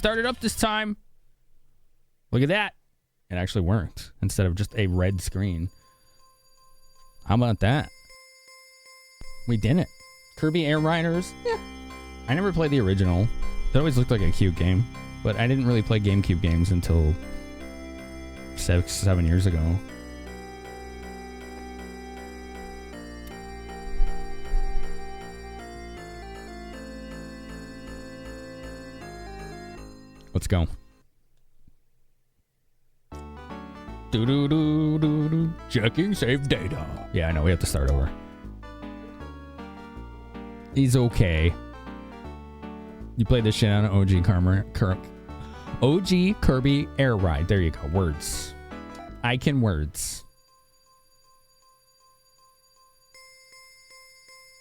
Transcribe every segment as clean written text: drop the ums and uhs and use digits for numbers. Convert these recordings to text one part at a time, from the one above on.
start it up this time. Look at that. It actually worked instead of just a red screen. How about that? We did it. Kirby Air Riders? Yeah. I never played the original. It always looked like a cute game, but I didn't really play GameCube games until 7 years ago. Let's go. Do-do-do-do-do. Checking save data. Yeah, I know. We have to start over. He's okay. You played this shit on OG Kirby Air Ride. There you go. Words. I can words.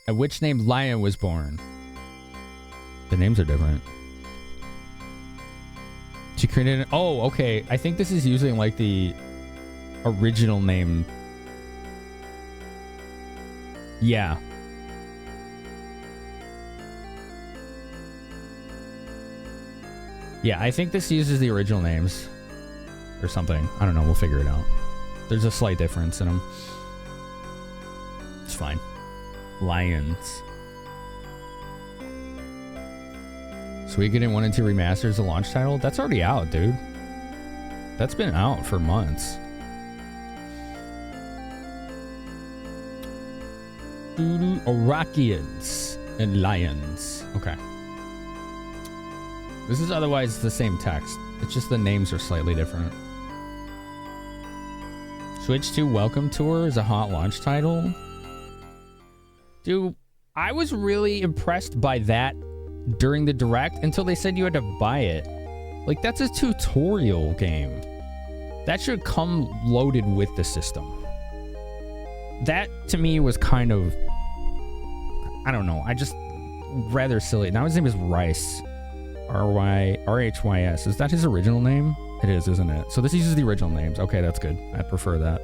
At which name Lion was born? The names are different. She created an... Oh, okay. I think this is using like the original name. Yeah. Yeah, I think this uses the original names. Or something. I don't know. We'll figure it out. There's a slight difference in them. It's fine. Lions. Suikoden 1 and 2 Remasters, the launch title? That's already out, dude. That's been out for months. Orakians and lions. Okay. This is otherwise the same text. It's just the names are slightly different. Switch to Welcome Tour is a hot launch title. Dude, I was really impressed by that during the direct until they said you had to buy it. Like, that's a tutorial game. That should come loaded with the system. That, to me, was kind of... I don't know. I just... rather silly. Now his name is Rice. R-H-Y-S. Is that his original name? It is, isn't it? So this uses the original names. Okay, that's good. I prefer that.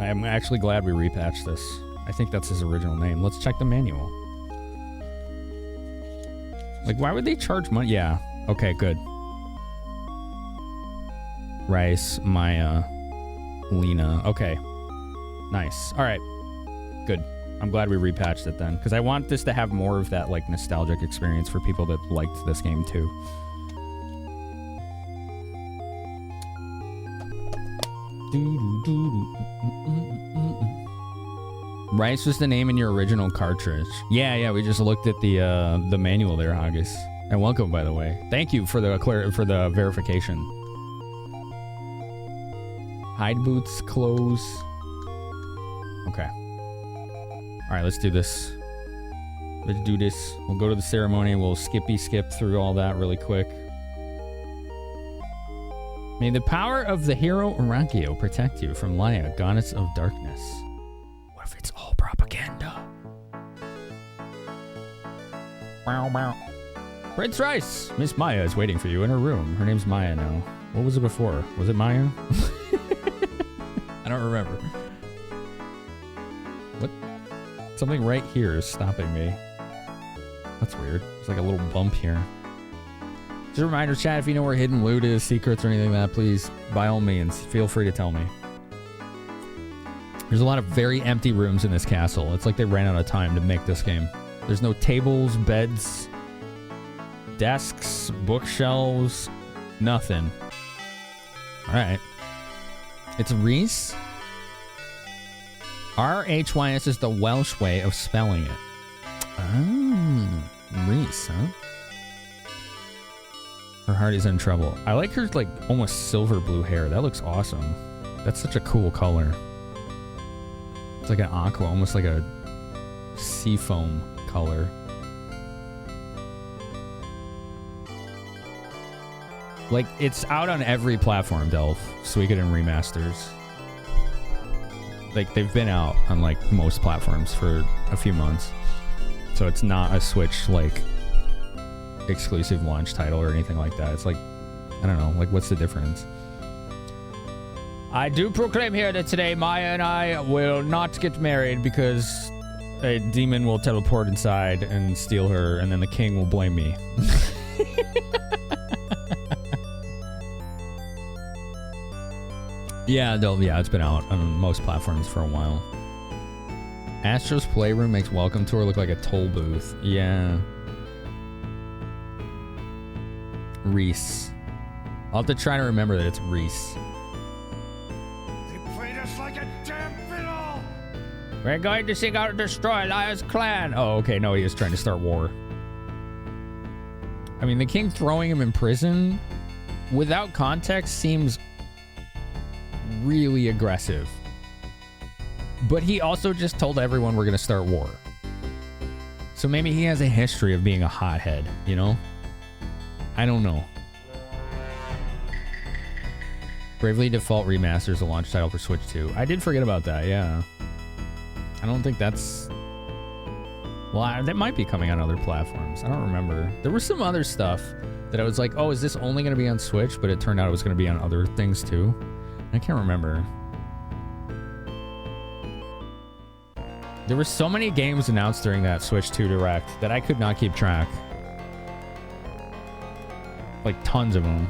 I'm actually glad we repatched this. I think that's his original name. Let's check the manual. Like, why would they charge money? Yeah. Okay, good. Rice, Maya, Lena. Okay. Nice. All right. Good. I'm glad we repatched it then, because I want this to have more of that, like, nostalgic experience for people that liked this game, too. Rice was the name in your original cartridge. Yeah, we just looked at the manual there, Haggis. And welcome, by the way. Thank you for the verification. Hide boots, clothes. Okay. All right, let's do this. Let's do this. We'll go to the ceremony. We'll skip through all that really quick. May the power of the hero Orakio protect you from Laya, goddess of darkness. What if it's all propaganda? Wow. Prince Rice! Miss Maya is waiting for you in her room. Her name's Maya now. What was it before? Was it Maya? I don't remember. What? Something right here is stopping me. That's weird. It's like a little bump here. Just a reminder, chat, if you know where hidden loot is, secrets, or anything like that, please, by all means, feel free to tell me. There's a lot of very empty rooms in this castle. It's like they ran out of time to make this game. There's no tables, beds, desks, bookshelves, nothing. All right. It's Reese. R-H-Y-S is the Welsh way of spelling it. Oh, Reese, huh? Her heart is in trouble. I like her, like, almost silver blue hair. That looks awesome. That's such a cool color. It's like an aqua, almost like a seafoam color. Like, it's out on every platform, Delph. Suikoden remasters. Like, they've been out on, like, most platforms for a few months. So it's not a Switch, like, exclusive launch title or anything like that. It's like, I don't know, like, what's the difference? I do proclaim here that today Maya and I will not get married because a demon will teleport inside and steal her, and then the king will blame me. Yeah, it's been out on most platforms for a while. Astro's Playroom makes Welcome Tour look like a toll booth. Yeah. Reese. I'll have to try to remember that it's Reese. They played us like a damn fiddle! We're going to seek out and destroy Elias' clan. Oh, okay. No, he is trying to start war. I mean, the king throwing him in prison without context seems really aggressive. But he also just told everyone we're going to start war. So maybe he has a history of being a hothead, you know? I don't know. Bravely Default Remaster is a launch title for Switch 2. I did forget about that, yeah. I don't think that's... Well, that might be coming on other platforms. I don't remember. There was some other stuff that I was like, oh, is this only going to be on Switch? But it turned out it was going to be on other things too. I can't remember. There were so many games announced during that Switch 2 Direct that I could not keep track. Like, tons of them.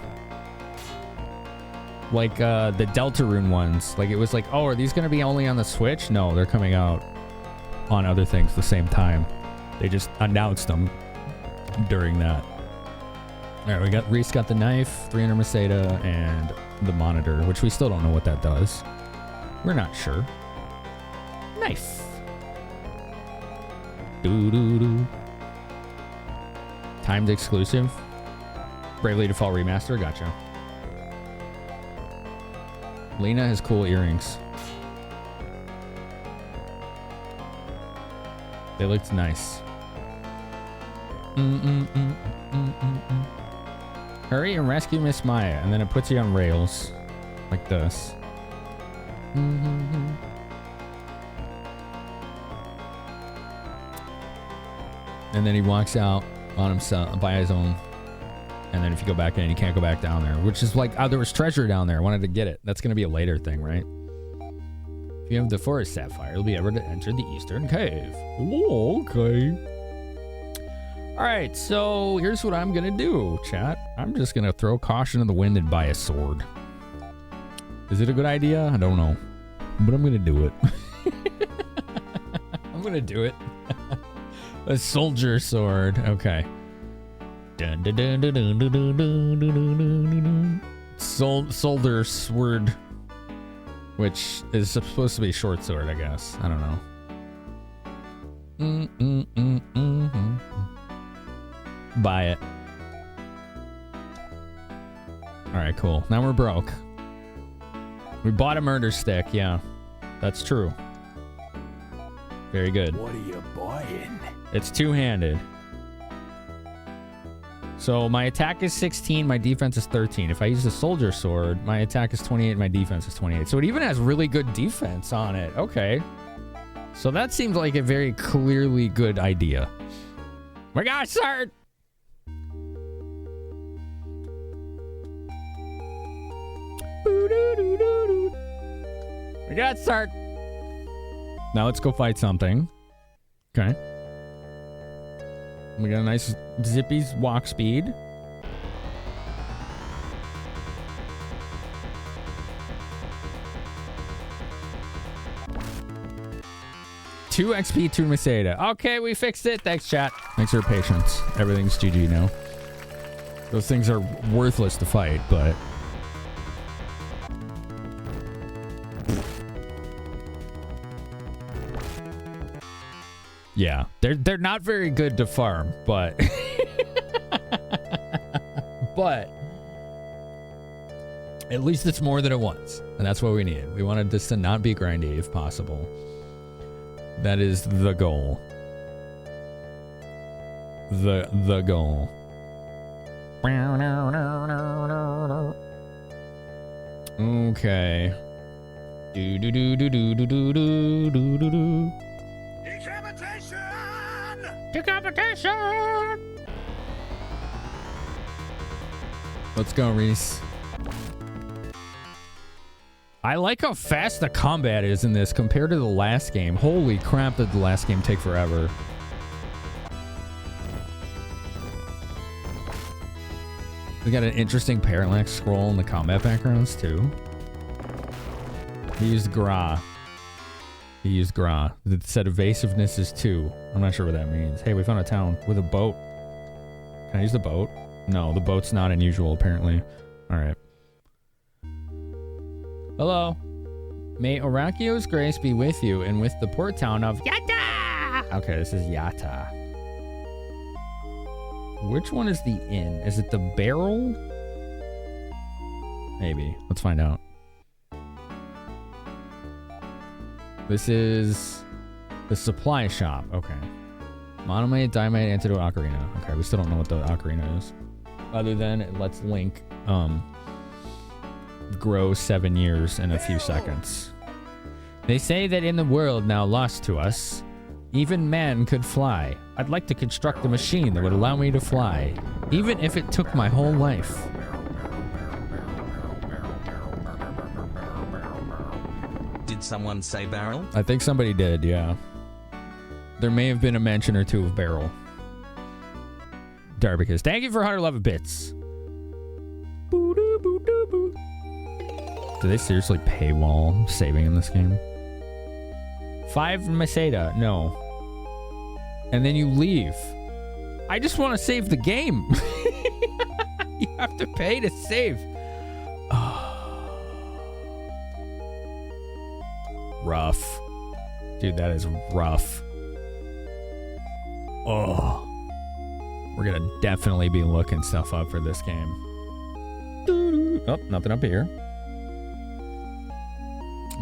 Like, the Deltarune ones. Like, it was like, oh, are these going to be only on the Switch? No, they're coming out on other things at the same time. They just announced them during that. Alright, Reese got the knife, 300 Meseta, and the monitor, which we still don't know what that does. We're not sure. Knife. Doo-doo-doo. Timed exclusive. Bravely Default Remaster, gotcha. Lena has cool earrings. They looked nice. Hurry and rescue Miss Maya, and then it puts you on rails. Like this. And then he walks out on himself by his own. And then if you go back in, you can't go back down there. Which is like, there was treasure down there. I wanted to get it. That's going to be a later thing, right? If you have the Forest Sapphire, you'll be able to enter the Eastern Cave. Oh, okay. Alright, so here's what I'm going to do, chat. I'm just going to throw caution to the wind and buy a sword. Is it a good idea? I don't know. But I'm going to do it. I'm going to do it. A soldier sword. Okay. Soldier sword. Which is supposed to be a short sword, I guess. I don't know. Buy it. Alright, cool. Now we're broke. We bought a murder stick, yeah. That's true. Very good. What are you buying? It's two-handed. So my attack is 16, my defense is 13. If I use the soldier sword, my attack is 28, my defense is 28. So it even has really good defense on it. Okay. So that seems like a very clearly good idea. We got a sword! We got a sword! Now let's go fight something. Okay. We got a nice zippy walk speed. Two XP, 2 Meseta. Okay, we fixed it. Thanks, chat. Thanks for your patience. Everything's GG now. Those things are worthless to fight, but... Yeah, they're not very good to farm, but but at least it's more than it was, and that's what we needed. We wanted this to not be grindy if possible. That is the goal. The goal. Okay. Do do do do do do do do do do do. Decapitation! Let's go, Reese. I like how fast the combat is in this compared to the last game. Holy crap, did the last game take forever. We got an interesting parallax scroll in the combat backgrounds too. He used Gra. It said evasiveness is 2. I'm not sure what that means. Hey, we found a town with a boat. Can I use the boat? No, the boat's not unusual apparently. Alright. Hello. May Orakio's grace be with you and with the port town of Yatta! Okay, this is Yatta. Which one is the inn? Is it the barrel? Maybe. Let's find out. This is the supply shop. Okay. Monomate, Diamate, Antidote, Ocarina. Okay, we still don't know what the Ocarina is. Other than it lets Link grow 7 years in a few seconds. They say that in the world now lost to us, even man could fly. I'd like to construct a machine that would allow me to fly, even if it took my whole life. Did someone say barrel? I think somebody did, yeah. There may have been a mention or two of barrel. Darbicus, thank you for 111 bits. Do they seriously paywall saving in this game? 5 Meseta, no. And then you leave. I just want to save the game. You have to pay to save. Rough. Dude, that is rough. Oh. We're gonna definitely be looking stuff up for this game. Oh, nothing up here.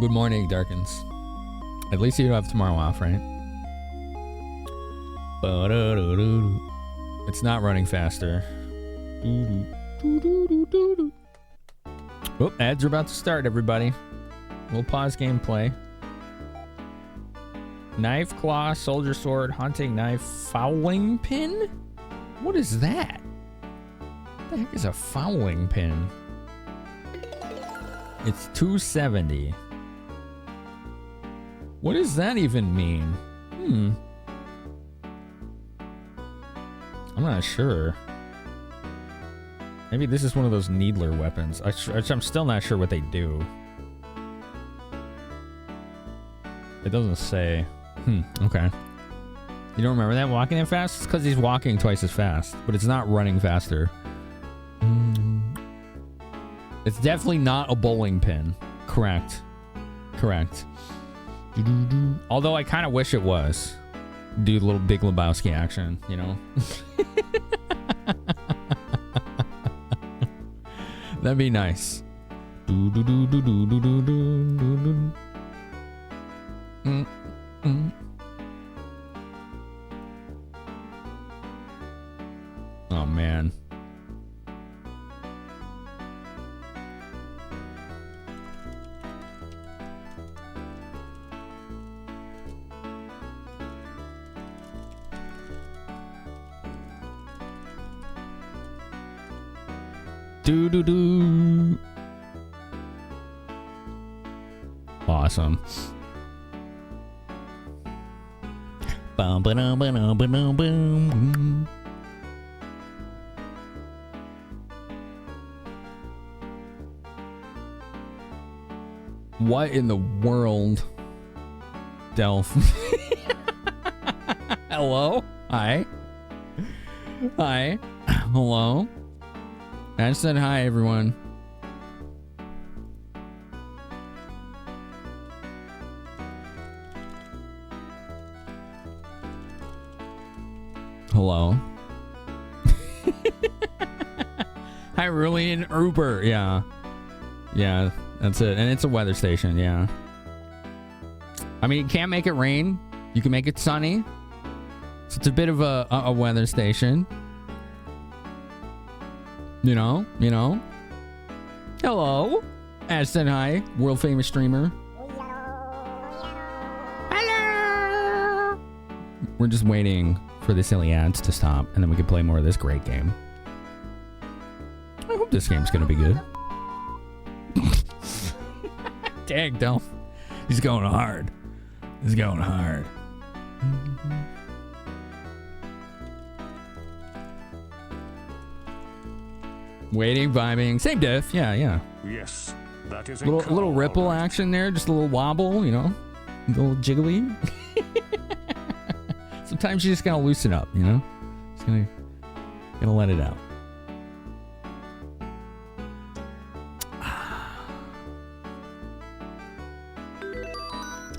Good morning, Darkins. At least you have tomorrow off, right? It's not running faster. Oh, ads are about to start, everybody. We'll pause gameplay. Knife, claw, soldier sword, hunting knife, fowling pin? What is that? What the heck is a fowling pin? It's 270. What does that even mean? I'm not sure. Maybe this is one of those needler weapons. I'm still not sure what they do. It doesn't say. Okay. You don't remember that walking that fast? It's because he's walking twice as fast, but it's not running faster. It's definitely not a bowling pin. Correct. Although I kind of wish it was. Do a little Big Lebowski action, you know? That'd be nice. Oh, man. Do. Awesome. What in the world, Delph? Hello? Hi. Hello? I said hi, everyone. Hello? Hyrulean Uber, yeah. Yeah, that's it. And it's a weather station, yeah. I mean, you can't make it rain. You can make it sunny. So it's a bit of a weather station. You know? Hello? Ashton, hi. World famous streamer. Hello! We're just waiting for the silly ads to stop, and then we can play more of this great game. I hope this game's gonna be good. Dang, Delph. He's going hard. Waiting, vibing, same diff. Yeah, yeah. Yes, that is Little ripple action there, just a little wobble, you know, a little jiggly. Sometimes you just gotta loosen up, you know. Just gonna let it out.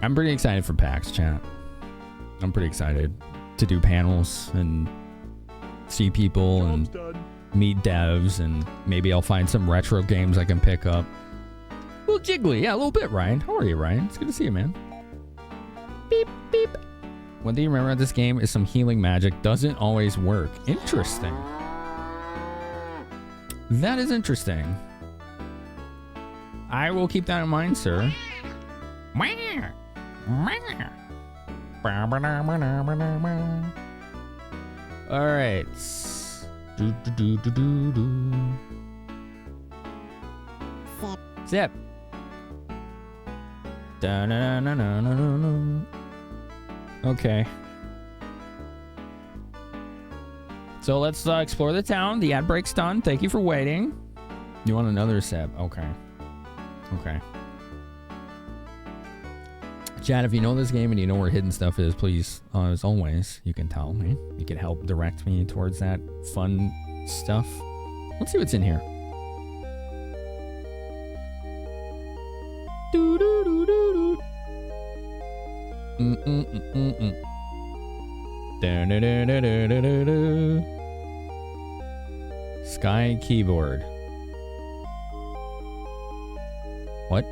I'm pretty excited for PAX, chat. I'm pretty excited to do panels and see people and meet devs, and maybe I'll find some retro games I can pick up. A little jiggly, yeah, a little bit, Ryan. How are you, Ryan? It's good to see you, man. Beep, beep. One thing you remember about this game is some healing magic doesn't always work. Interesting. That is interesting. I will keep that in mind, sir. All right. Zip. Okay. So let's explore the town. The ad break's done. Thank you for waiting. You want another sip? Okay. Okay. Chad, if you know this game and you know where hidden stuff is, please, as always, you can tell me. You can help direct me towards that fun stuff. Let's see what's in here. Sky keyboard. What?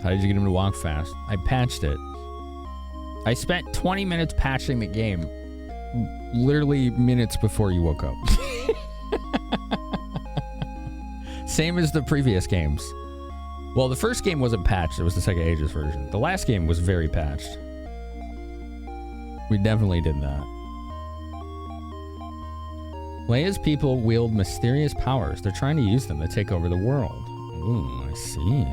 How did you get him to walk fast? I patched it. I spent 20 minutes patching the game. Literally minutes before you woke up. Same as the previous games. Well, the first game wasn't patched. It was the Sega Ages version. The last game was very patched. We definitely did that. Leia's people wield mysterious powers. They're trying to use them to take over the world. Ooh, I see.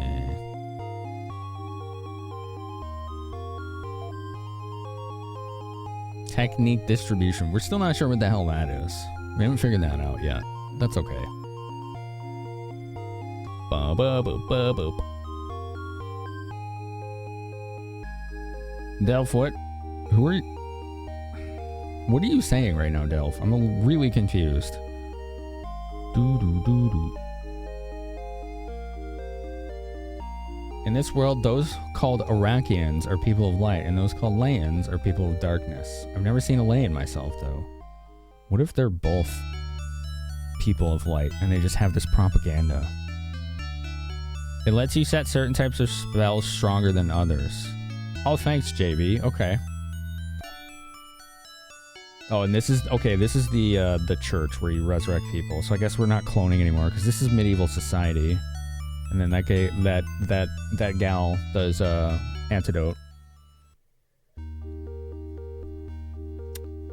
Technique distribution. We're still not sure what the hell that is. We haven't figured that out yet. That's okay. Delph, what? Who are you? What are you saying right now, Delph? I'm really confused. In this world, those called Arakians are people of light, and those called Layans are people of darkness. I've never seen a Layan myself, though. What if they're both people of light, and they just have this propaganda? It lets you set certain types of spells stronger than others. Oh, thanks, JB. Okay. Oh, and this is the church where you resurrect people. So I guess we're not cloning anymore because this is medieval society. And then that gal does antidote.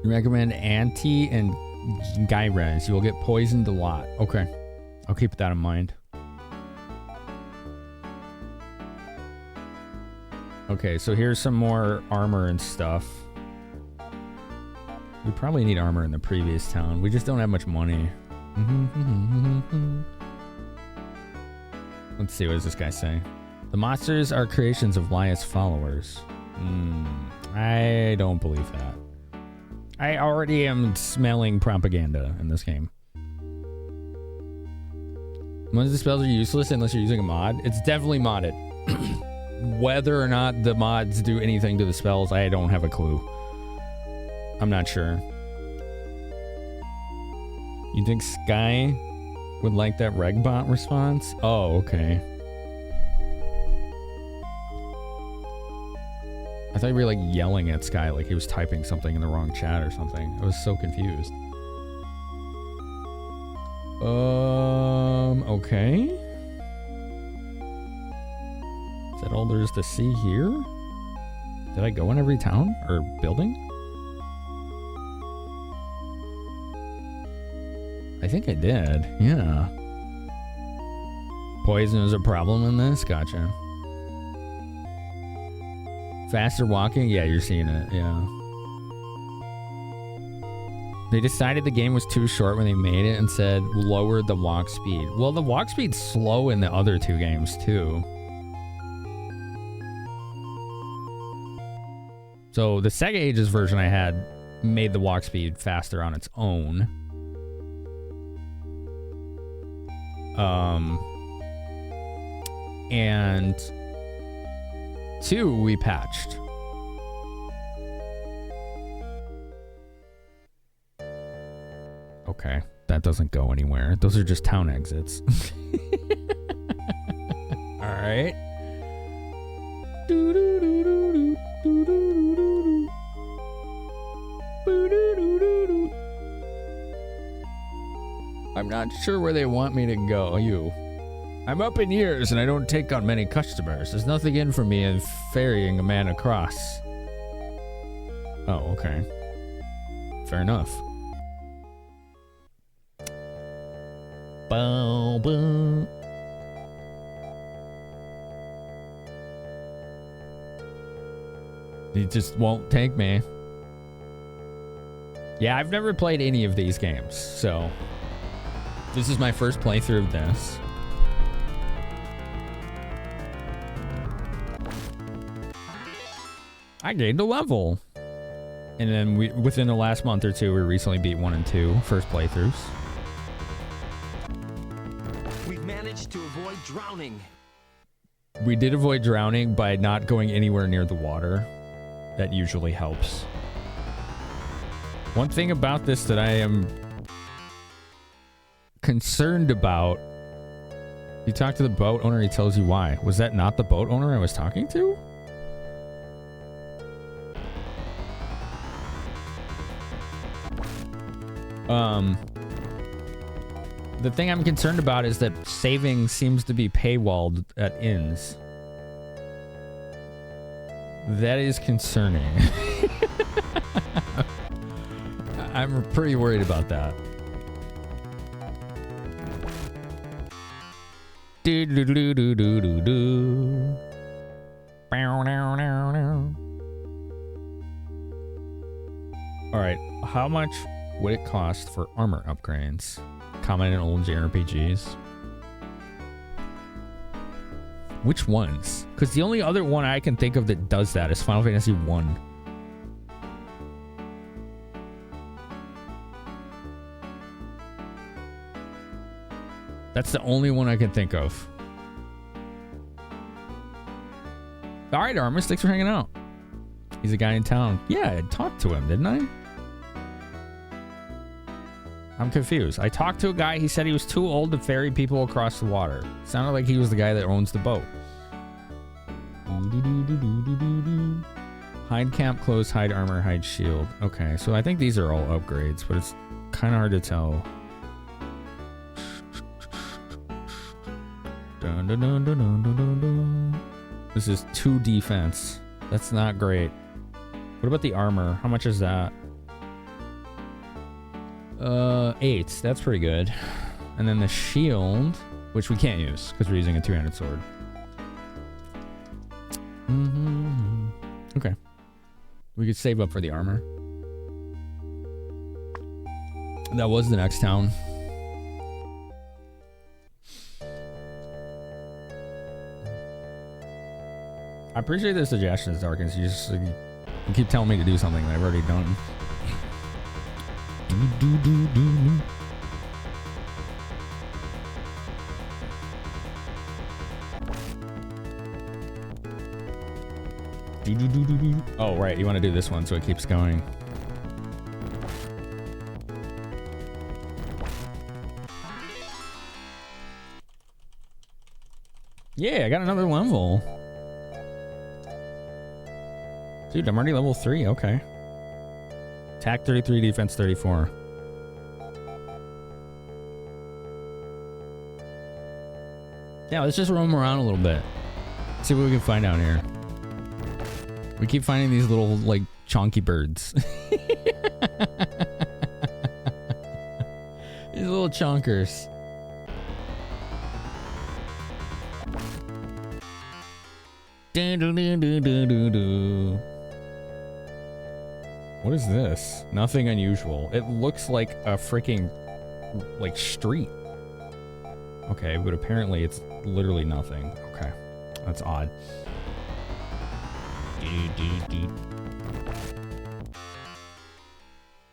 You recommend anti and Gyres. You will get poisoned a lot. Okay, I'll keep that in mind. Okay, so here's some more armor and stuff. We probably need armor in the previous town. We just don't have much money. Let's see, what does this guy say? The monsters are creations of Laia's followers. I don't believe that. I already am smelling propaganda in this game. Most of the spells are useless unless you're using a mod. It's definitely modded. Whether or not the mods do anything to the spells, I don't have a clue. I'm not sure. You think Sky would like that Regbot response? Oh, okay. I thought you were like yelling at Sky like he was typing something in the wrong chat or something. I was so confused. Okay. Is that all there is to see here? Did I go in every town or building? I think I did, yeah. Poison is a problem in this? Gotcha. Faster walking? Yeah, you're seeing it, yeah. They decided the game was too short when they made it and said lower the walk speed. Well, the walk speed's slow in the other two games too. So the Sega Ages version I had made the walk speed faster on its own. And 2 we patched. Okay, that doesn't go anywhere. Those are just town exits. All right. I'm not sure where they want me to go. I'm up in years and I don't take on many customers. There's nothing in for me in ferrying a man across. Oh, okay. Fair enough. Bow, bow. He just won't take me. Yeah, I've never played any of these games, so this is my first playthrough of this. I gained a level. And then within the last month or two, we recently beat 1 and 2, first playthroughs. We've managed to avoid drowning. We did avoid drowning by not going anywhere near the water. That usually helps. One thing about this that I am concerned about, you talk to the boat owner, he tells you why. Was that not the boat owner I was talking to? The thing I'm concerned about is that saving seems to be paywalled at inns. That is concerning. I'm pretty worried about that. Do do do do do do do. Bow, now, now, now. All right, how much would it cost for armor upgrades? Common in old JRPGs. Which ones? Because the only other one I can think of that does that is Final Fantasy 1. That's the only one I can think of. All right, Armus, thanks for hanging out. He's a guy in town. Yeah, I talked to him, didn't I? I'm confused. I talked to a guy. He said he was too old to ferry people across the water. Sounded like he was the guy that owns the boat. Hide camp, clothes, hide armor, hide shield. Okay, so I think these are all upgrades, but it's kind of hard to tell. Dun, dun, dun, dun, dun, dun, dun, dun. This is 2 defense. That's not great. What about the armor? How much is that? 8. That's pretty good. And then the shield, which we can't use because we're using a 2-handed sword. Okay. We could save up for the armor. That was the next town. I appreciate the suggestions, Darkins. You keep telling me to do something that I've already done. Oh, right. You want to do this one so it keeps going. Yeah, I got another level. Dude, I'm already level 3. Okay. Attack 33, defense 34. Yeah, let's just roam around a little bit. See what we can find out here. We keep finding these little, like, chonky birds. These little chonkers. What is this? Nothing unusual. It looks like a freaking, like, street. Okay, but apparently it's literally nothing. Okay, that's odd.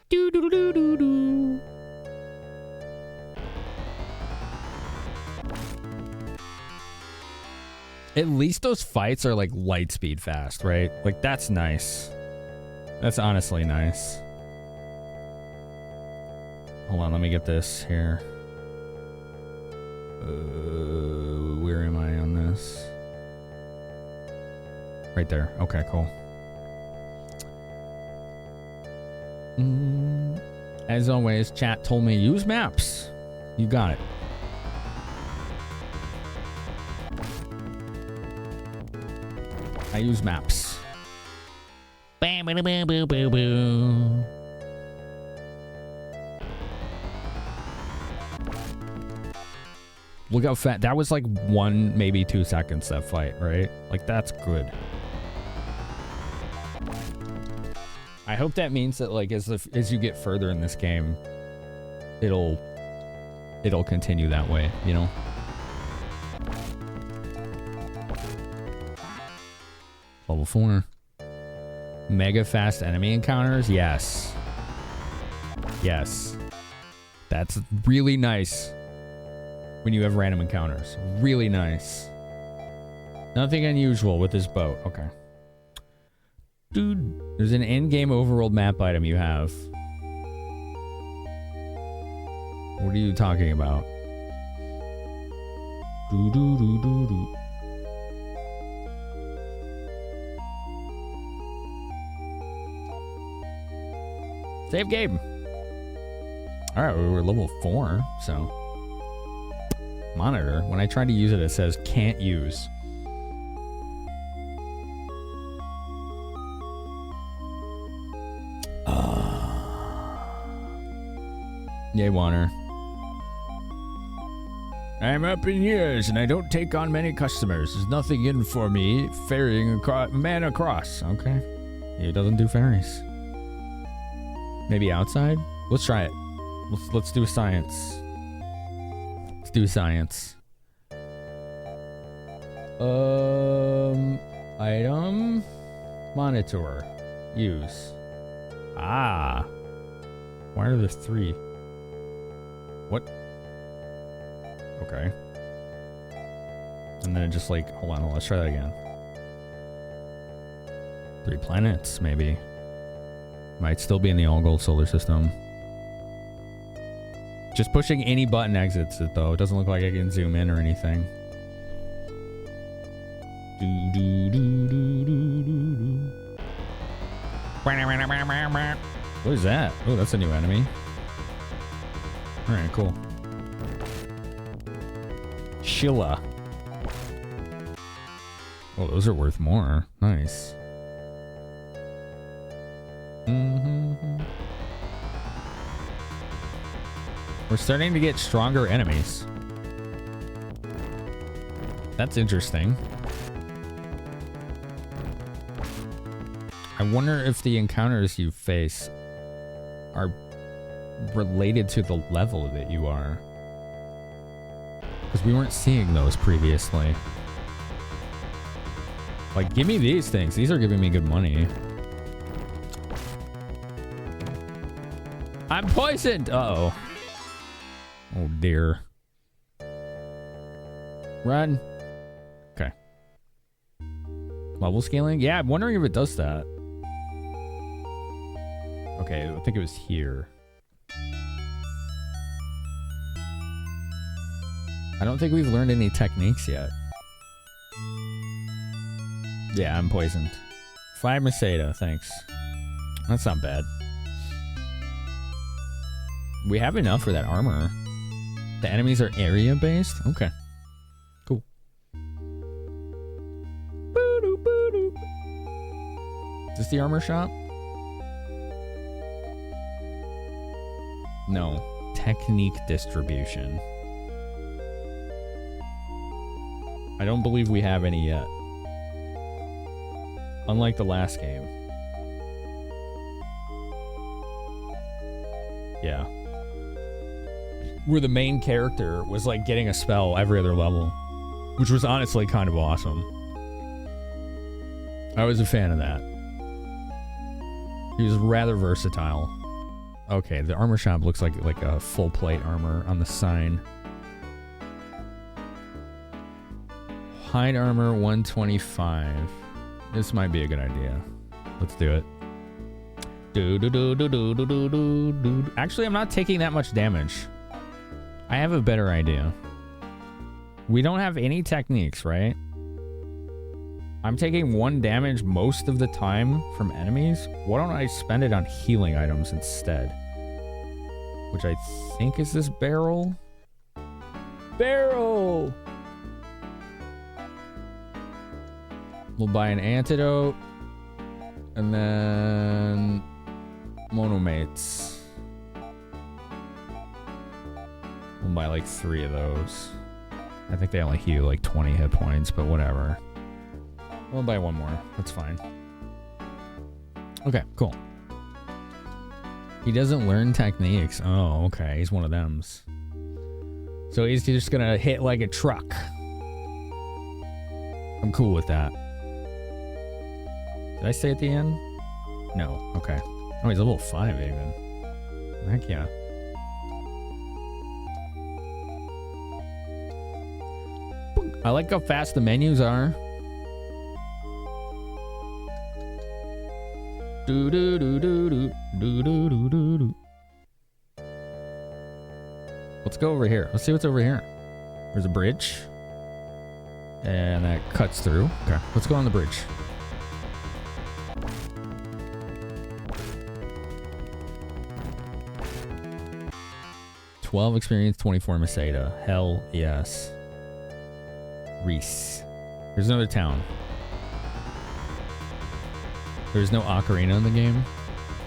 Do-do-do-do-do. At least those fights are like light speed fast, right? Like that's nice. That's honestly nice. Hold on, let me get this here. Where am I on this? Right there. Okay, cool. As always, chat told me use maps. You got it. I use maps. Look how fat that was, like 1, maybe 2 seconds, that fight, right? Like that's good. I hope that means that like as you get further in this game, it'll continue that way, you know? Level 4. Mega fast enemy encounters? Yes. Yes. That's really nice when you have random encounters. Really nice. Nothing unusual with this boat. Okay. Dude, there's an in-game overworld map item you have. What are you talking about? Do-do-do-do-do. Save game. All right, we were level 4, so. Monitor. When I try to use it, it says can't use. Yay, Warner. I'm up in years and I don't take on many customers. There's nothing in for me ferrying man across. Okay. He doesn't do ferries. Maybe outside? Let's try it. Let's do science. Let's do science. Item. Monitor. Use. Ah. Why are there 3? What? Okay. And then it just like, hold on, let's try that again. 3 planets, maybe. Might still be in the all-gold solar system. Just pushing any button exits it, though. It doesn't look like I can zoom in or anything. What is that? Oh, that's a new enemy. Alright, cool. Sheila. Oh, those are worth more. Nice. We're starting to get stronger enemies. That's interesting. I wonder if the encounters you face are related to the level that you are. Because we weren't seeing those previously. Like, give me these things. These are giving me good money. I'm poisoned! Uh-oh. Oh, dear. Run. Okay. Level scaling? Yeah, I'm wondering if it does that. Okay, I think it was here. I don't think we've learned any techniques yet. Yeah, I'm poisoned. 5 Masada, thanks. That's not bad. We have enough for that armor. The enemies are area-based? Okay. Cool. Is this the armor shop? No. Technique distribution. I don't believe we have any yet. Unlike the last game. Yeah. Where the main character was like getting a spell every other level, which was honestly kind of awesome. I was a fan of that. He was rather versatile. Okay, the armor shop looks like a full plate armor on the sign. Hide armor 125. This might be a good idea. Let's do it. Actually, I'm not taking that much damage. I have a better idea. We don't have any techniques, right? I'm taking 1 damage most of the time from enemies. Why don't I spend it on healing items instead? Which I think is this barrel. Barrel! We'll buy an antidote. And then... monomates. We'll buy like 3 of those. I think they only heal like 20 hit points, but whatever. We'll buy 1 more. That's fine. Okay, cool. He doesn't learn techniques. Oh, okay. He's one of them. So he's just gonna hit like a truck. I'm cool with that. Did I say at the end? No. Okay. Oh, he's level 5 even. Heck yeah. I like how fast the menus are. Do do do do do do do do do do. Let's go over here. Let's see what's over here. There's a bridge. And that cuts through. Okay, let's go on the bridge. $12 experience, 24 Meseta. Hell yes. Reese. There's another town. There's no ocarina in the game.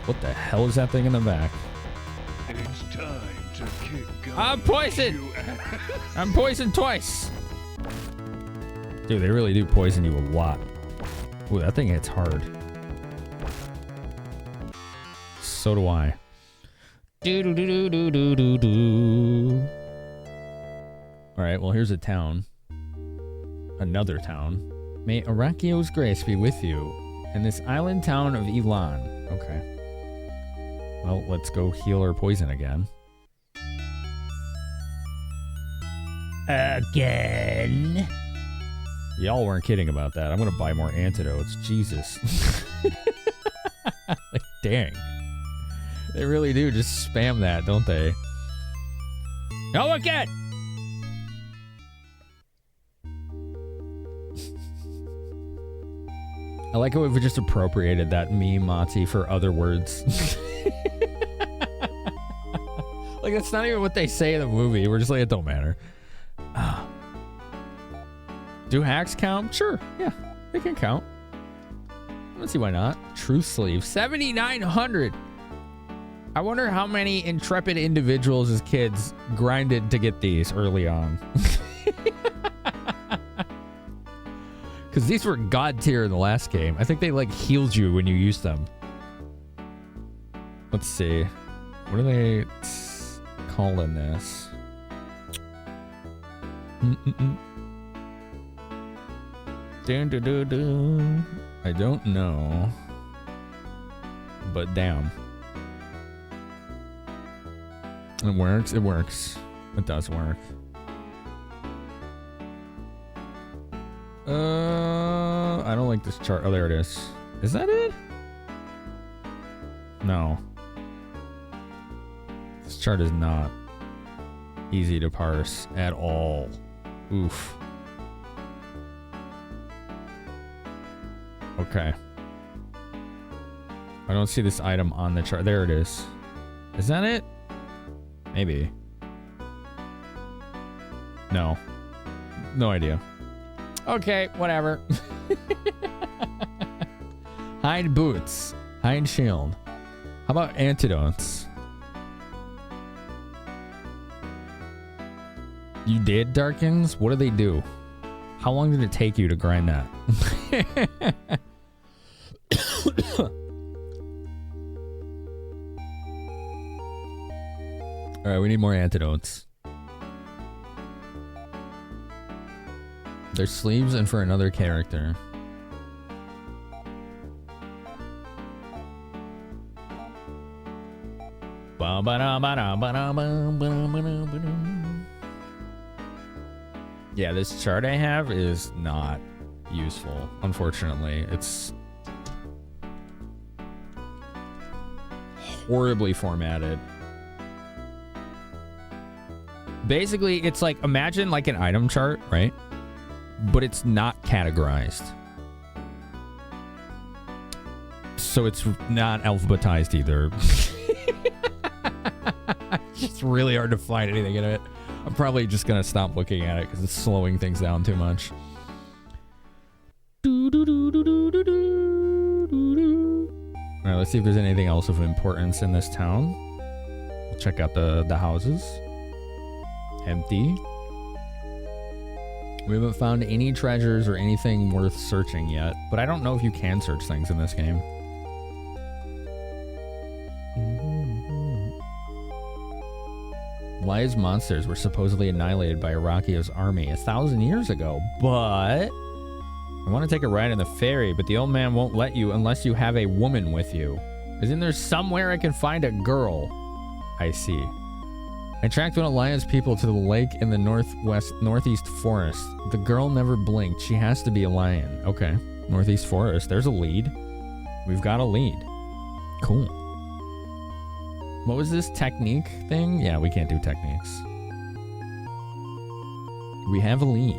What the hell is that thing in the back? It's time to kick I'm poisoned! I'm poisoned twice! Dude, they really do poison you a lot. Ooh, that thing hits hard. So do I. Do-do-do-do-do-do-do. Alright, well, here's a town. Another town. May Arakio's grace be with you. In this island town of Elan. Okay. Well, let's go heal our poison again. Again? Y'all weren't kidding about that. I'm gonna buy more antidotes. Jesus. Like, dang. They really do just spam that, don't they? Oh, again! I like how we've just appropriated that meme, Mati, for other words. Like, that's not even what they say in the movie. We're just like, it don't matter. Do hacks count? Sure. Yeah, they can count. I don't see why not. Truth sleeve. 7,900. I wonder how many intrepid individuals as kids grinded to get these early on. Because these were god tier in the last game. I think they like healed you when you used them. Let's see. What are they calling this? I don't know. But damn. It works. It works. It does work. I don't like this chart. Oh, there it is. Is that it? No. This chart is not easy to parse at all. Oof. Okay. I don't see this item on the chart. There it is. Is that it? Maybe. No. No idea. Okay, whatever. Hide boots. Hide shield. How about antidotes? You did, Darkins? What do they do? How long did it take you to grind that? All right, we need more antidotes. There's sleeves and for another character. Yeah, this chart I have is not useful, unfortunately. It's horribly formatted. Basically, it's like, imagine like an item chart, right? But it's not categorized. So it's not alphabetized either. It's just really hard to find anything in it. I'm probably just going to stop looking at it because it's slowing things down too much. Alright, let's see if there's anything else of importance in this town. We'll check out the houses. Empty. We haven't found any treasures or anything worth searching yet, but I don't know if you can search things in this game. Lia's monsters were supposedly annihilated by Irakio's army 1,000 years ago, but I want to take a ride in the ferry, but the old man won't let you unless you have a woman with you. Isn't there somewhere I can find a girl? I see. I tracked one of Lia's people to the lake in the northeast forest. The girl never blinked. She has to be a lion. Okay. Northeast forest. There's a lead. We've got a lead. Cool. What was this technique thing? Yeah, we can't do techniques. We have a lead.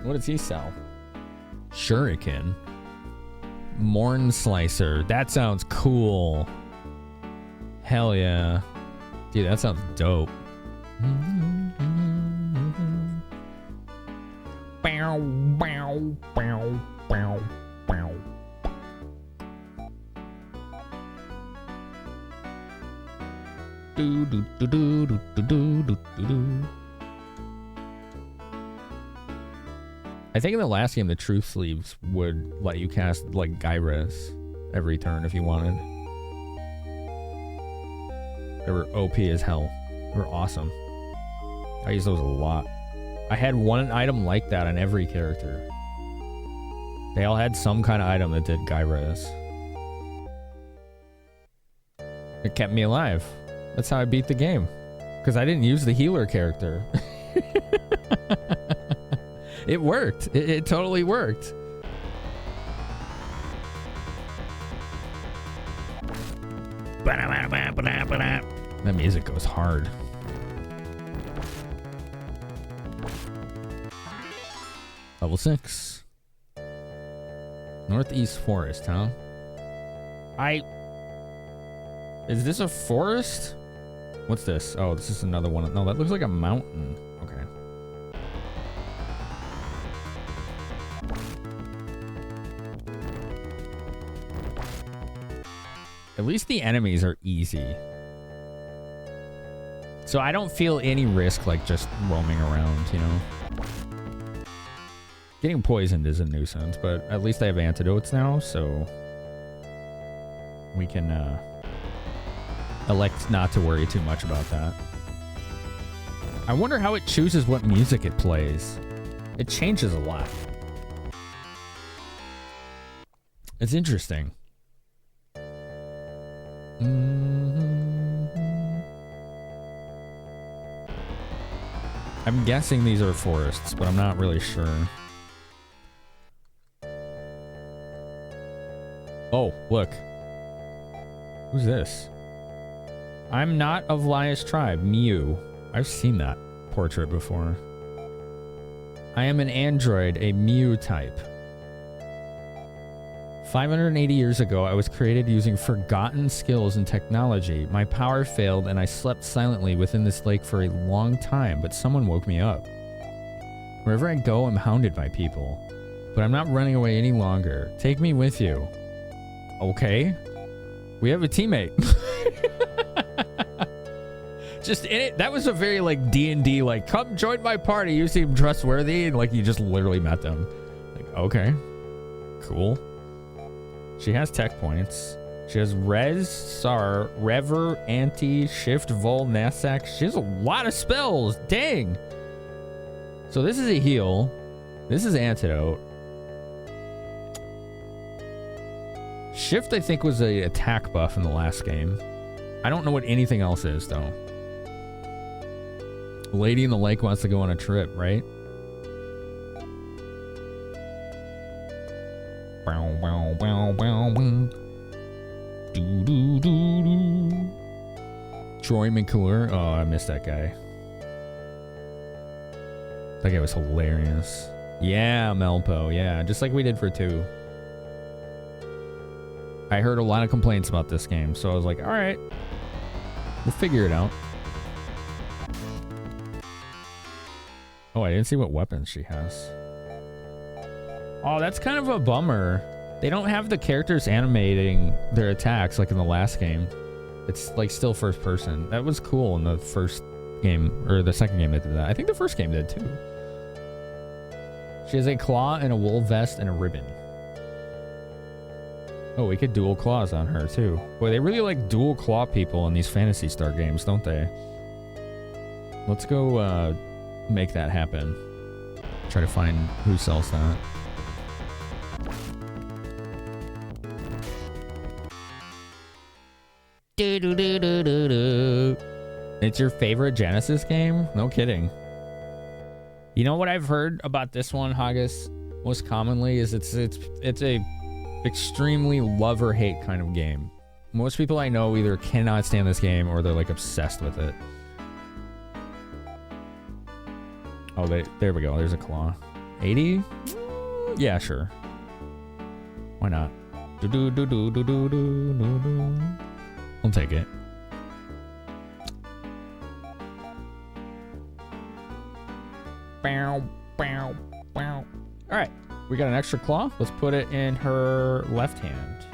What does he sell? Shuriken. Morn Slicer. That sounds cool. Hell yeah. Dude, that sounds dope. Bow, bow, bow, bow, bow. Do do do do do do do do. I think in the last game, the Truth Sleeves would let you cast, like, Gyres every turn if you wanted. They were OP as hell. They were awesome. I used those a lot. I had one item like that on every character. They all had some kind of item that did Gyres. It kept me alive. That's how I beat the game. Because I didn't use the healer character. It worked. It totally worked. That music goes hard. Level 6. Northeast forest, huh? Is this a forest? What's this? Oh, this is another one. No, that looks like a mountain. Okay. At least the enemies are easy. So I don't feel any risk, like, just roaming around, you know? Getting poisoned is a nuisance, but at least I have antidotes now, so we can elect not to worry too much about that. I wonder how it chooses what music it plays. It changes a lot. It's interesting. I'm guessing these are forests, but I'm not really sure. Oh, look. Who's this? I'm not of Lia's tribe, Mew. I've seen that portrait before. I am an android, a Mew type. 580 years ago, I was created using forgotten skills and technology. My power failed and I slept silently within this lake for a long time, but someone woke me up. Wherever I go, I'm hounded by people. But I'm not running away any longer. Take me with you. Okay. We have a teammate. Just in it. That was a very, like, D&D, like, come join my party. You seem trustworthy. And, like, you just literally met them. Like, okay. Cool. She has tech points. She has Res, Sar, Rever, Anti, Shift, Vol, Nasak. She has a lot of spells. Dang. So this is a heal. This is Antidote. Shift, I think, was a attack buff in the last game. I don't know what anything else is, though. Lady in the Lake wants to go on a trip, right? Bow, bow, bow, bow, bow. Do, do, do, do. Troy McClure. Oh, I missed that guy. That guy was hilarious. Yeah, Melpo. Yeah, just like we did for 2. I heard a lot of complaints about this game, so I was like, all right, we'll figure it out. Oh, I didn't see what weapons she has. Oh, that's kind of a bummer. They don't have the characters animating their attacks like in the last game. It's like still first person. That was cool in the first game, or the second game they did that. I think the first game did too. She has a claw and a wool vest and a ribbon. Oh, we could dual claws on her too. Boy, they really like dual claw people in these Phantasy Star games, don't they? Let's go make that happen. Try to find who sells that. It's your favorite Genesis game? No kidding. You know what I've heard about this one, Haggis, most commonly is it's a extremely love or hate kind of game. Most people I know either cannot stand this game or they're like obsessed with it. Oh, there we go. There's a claw. 80? Yeah, sure. Why not? I'll take it. Bow, bow, bow. All right, we got an extra claw. Let's put it in her left hand.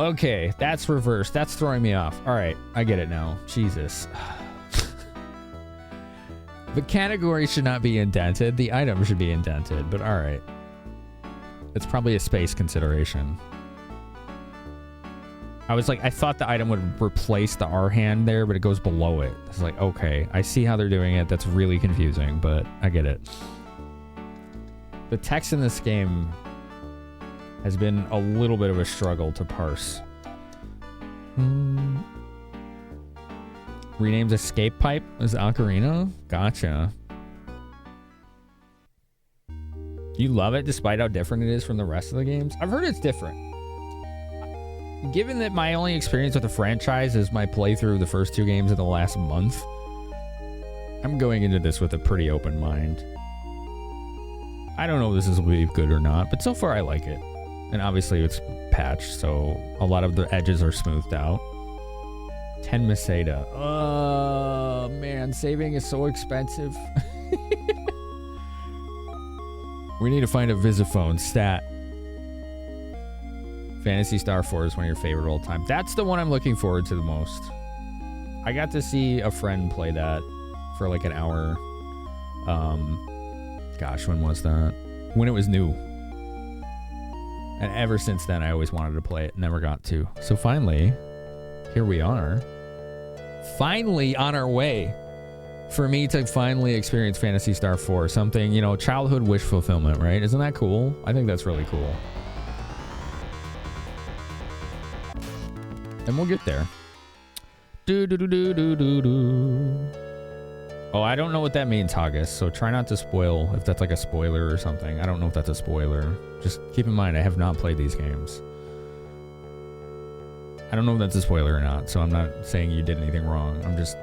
Okay, that's reversed. That's throwing me off. All right, I get it now. Jesus. The category should not be indented. The item should be indented, but all right. It's probably a space consideration. I was like, I thought the item would replace the R hand there, but it goes below it. It's like, okay, I see how they're doing it. That's really confusing, but I get it. The text in this game has been a little bit of a struggle to parse. Renames escape pipe as ocarina? Gotcha. You love it despite how different it is from the rest of the games? I've heard it's different. Given that my only experience with the franchise is my playthrough of the first 2 games in the last month, I'm going into this with a pretty open mind. I don't know if this will be good or not, but so far I like it. And obviously it's patched, so a lot of the edges are smoothed out. 10 Meseta. Oh, man, saving is so expensive. We need to find a Visiphone stat. Phantasy Star 4 is one of your favorite old time. That's the one I'm looking forward to the most. I got to see a friend play that for like an hour. Gosh, when was that? When it was new. And ever since then, I always wanted to play it. Never got to. So finally, here we are. Finally on our way for me to finally experience Phantasy Star 4. Something, you know, childhood wish fulfillment, right? Isn't that cool? I think that's really cool. And we'll get there. Oh, I don't know what that means, Haggis, so try not to spoil if that's like a spoiler or something. I don't know if that's a spoiler. Just keep in mind, I have not played these games. I don't know if that's a spoiler or not, so I'm not saying you did anything wrong. I'm just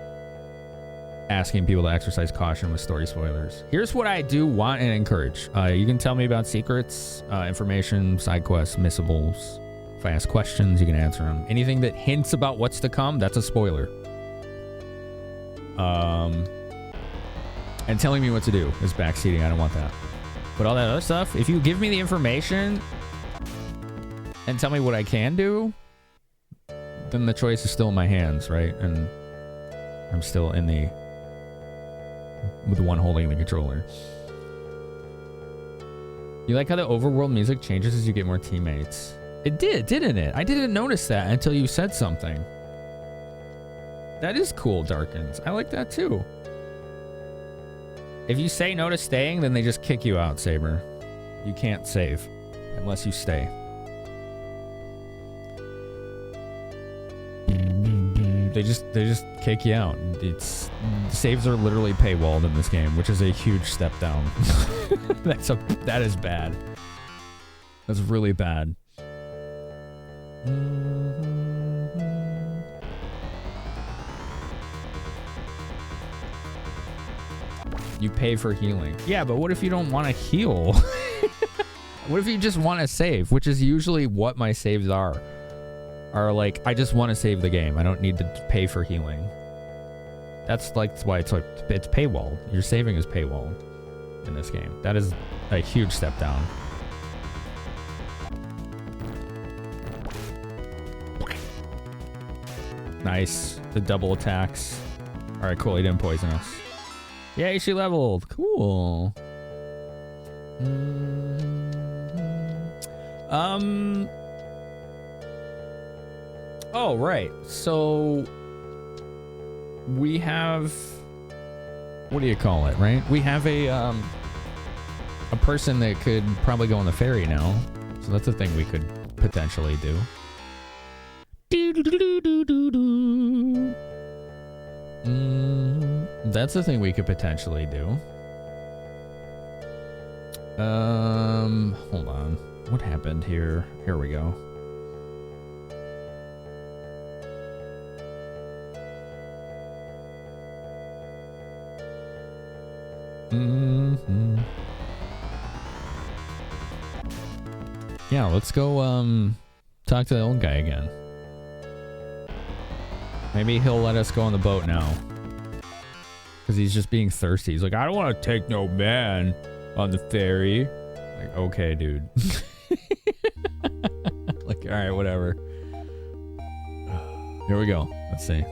asking people to exercise caution with story spoilers. Here's what I do want and encourage. You can tell me about secrets, information, side quests, missables. If I ask questions, you can answer them. Anything that hints about what's to come, that's a spoiler. And telling me what to do is backseating. I don't want that. But all that other stuff, if you give me the information and tell me what I can do, then the choice is still in my hands, right? And I'm still in the with one holding the controller. You like how the overworld music changes as you get more teammates? It did, didn't it? I didn't notice that until you said something. That is cool, Darkins. I like that too. If you say no to staying, then they just kick you out, Saber. You can't save unless you stay. They just kick you out. Saves are literally paywalled in this game, which is a huge step down. That is bad. That's really bad. You pay for healing. Yeah, but what if you don't want to heal? What if you just want to save, which is usually what my saves are like, I just want to save the game. I don't need to pay for healing. That's why it's paywalled. Your saving is paywalled in this game. That is a huge step down. Nice. The double attacks. All right, cool. He didn't poison us. Yay, she leveled. Cool. Oh, right. So we have, what do you call it, right? We have a person that could probably go on the ferry now. So that's a thing we could potentially do. That's the thing we could potentially do. Hold on. What happened here? Here we go. Yeah, let's go talk to the old guy again. Maybe he'll let us go on the boat now. Because he's just being thirsty. He's like, I don't want to take no man on the ferry. Like, okay, dude. Like, all right, whatever. Here we go. Let's see.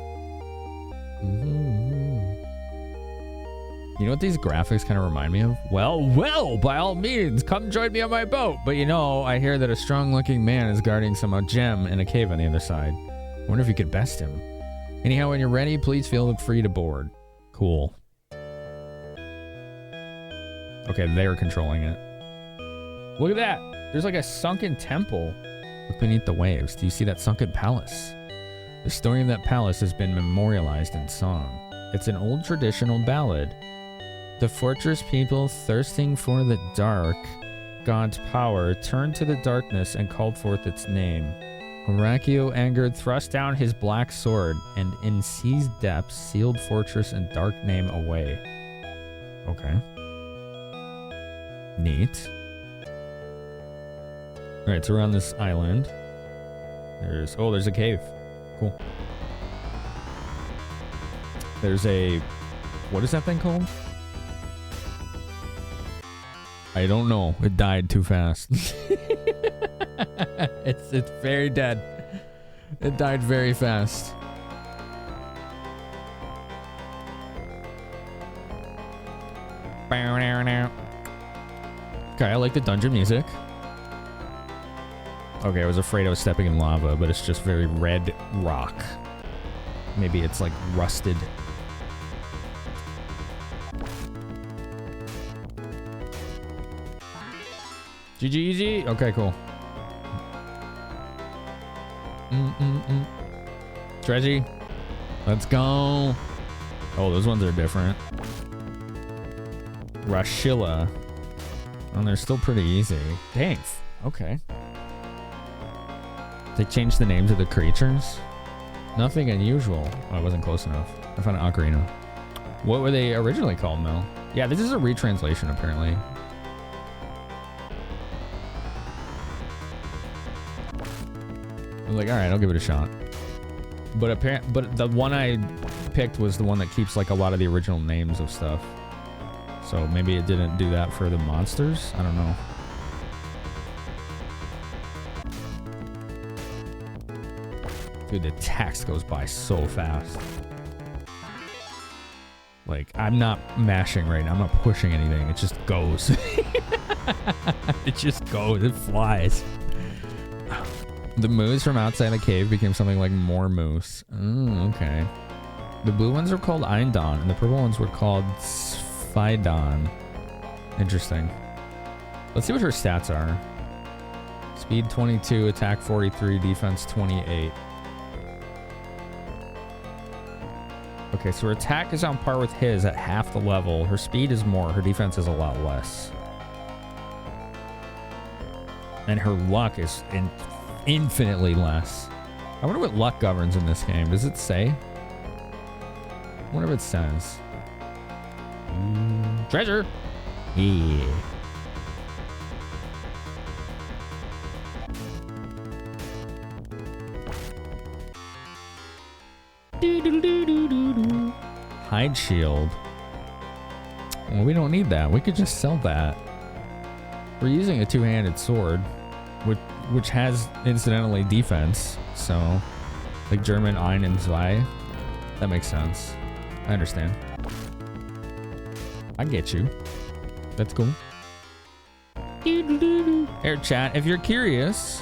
You know what these graphics kind of remind me of? Well, by all means, come join me on my boat. But you know, I hear that a strong-looking man is guarding some gem in a cave on the other side. I wonder if you could best him. Anyhow, when you're ready, please feel free to board. Cool. Okay, they're controlling it. Look at that. There's like a sunken temple. Look beneath the waves. Do you see that sunken palace? The story of that palace has been memorialized in song. It's an old traditional ballad. The fortress people, thirsting for the dark, God's power, turned to the darkness and called forth its name. Horacio, angered, thrust down his black sword, and in sea's depths sealed fortress and dark name away. Okay. Neat. Alright, so we're on this island. There's a cave. Cool. There's a... What is that thing called? I don't know. It died too fast. It's very dead. It died very fast. Okay, I like the dungeon music. Okay, I was afraid I was stepping in lava, but it's just very red rock. Maybe it's like rusted. GG easy? Okay, cool. Dredgy. Let's go. Oh, those ones are different. Rashilla. And they're still pretty easy. Dang. Okay. They changed the names of the creatures? Nothing unusual. Oh, I wasn't close enough. I found an ocarina. What were they originally called, Mel? Yeah, this is a retranslation, apparently. I was like, all right, I'll give it a shot. But the one I picked was the one that keeps like a lot of the original names of stuff. So maybe it didn't do that for the monsters. I don't know. Dude, the text goes by so fast. Like, I'm not mashing right now. I'm not pushing anything. It just goes. It just goes. It flies. The moose from outside the cave became something like more moose. Okay. The blue ones are called Eindon, and the purple ones were called Sphaidon. Interesting. Let's see what her stats are. Speed 22, attack 43, defense 28. Okay, so her attack is on par with his at half the level. Her speed is more. Her defense is a lot less. And her luck is infinitely less. I wonder what luck governs in this game. Does it say? I wonder if it says. Treasure! Yeah. Hide shield. Well, we don't need that. We could just sell that. We're using a two-handed sword, which has incidentally defense. So, like German ein and zwei. That makes sense. I understand. I get you. That's cool. Here, chat, if you're curious,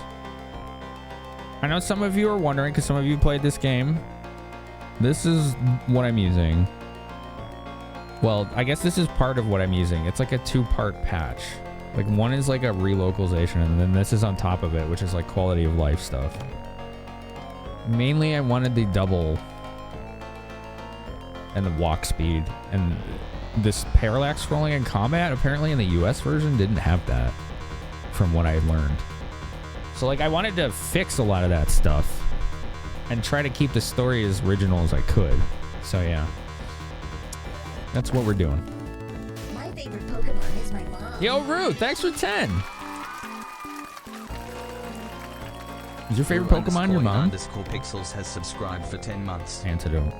I know some of you are wondering because some of you played this game. This is what I'm using. Well, I guess this is part of what I'm using. It's like a two-part patch. Like one is like a relocalization, and then this is on top of it, which is like quality of life stuff. Mainly, I wanted the double and the walk speed, and this parallax scrolling in combat apparently in the US version didn't have that, from what I had learned. So like I wanted to fix a lot of that stuff and try to keep the story as original as I could. So yeah, that's what we're doing. My favorite Pokemon is my mom. Yo, Ruth, thanks for 10. Is your favorite Pokemon your mom? Underscore Pixels has subscribed for 10 months. Antidote.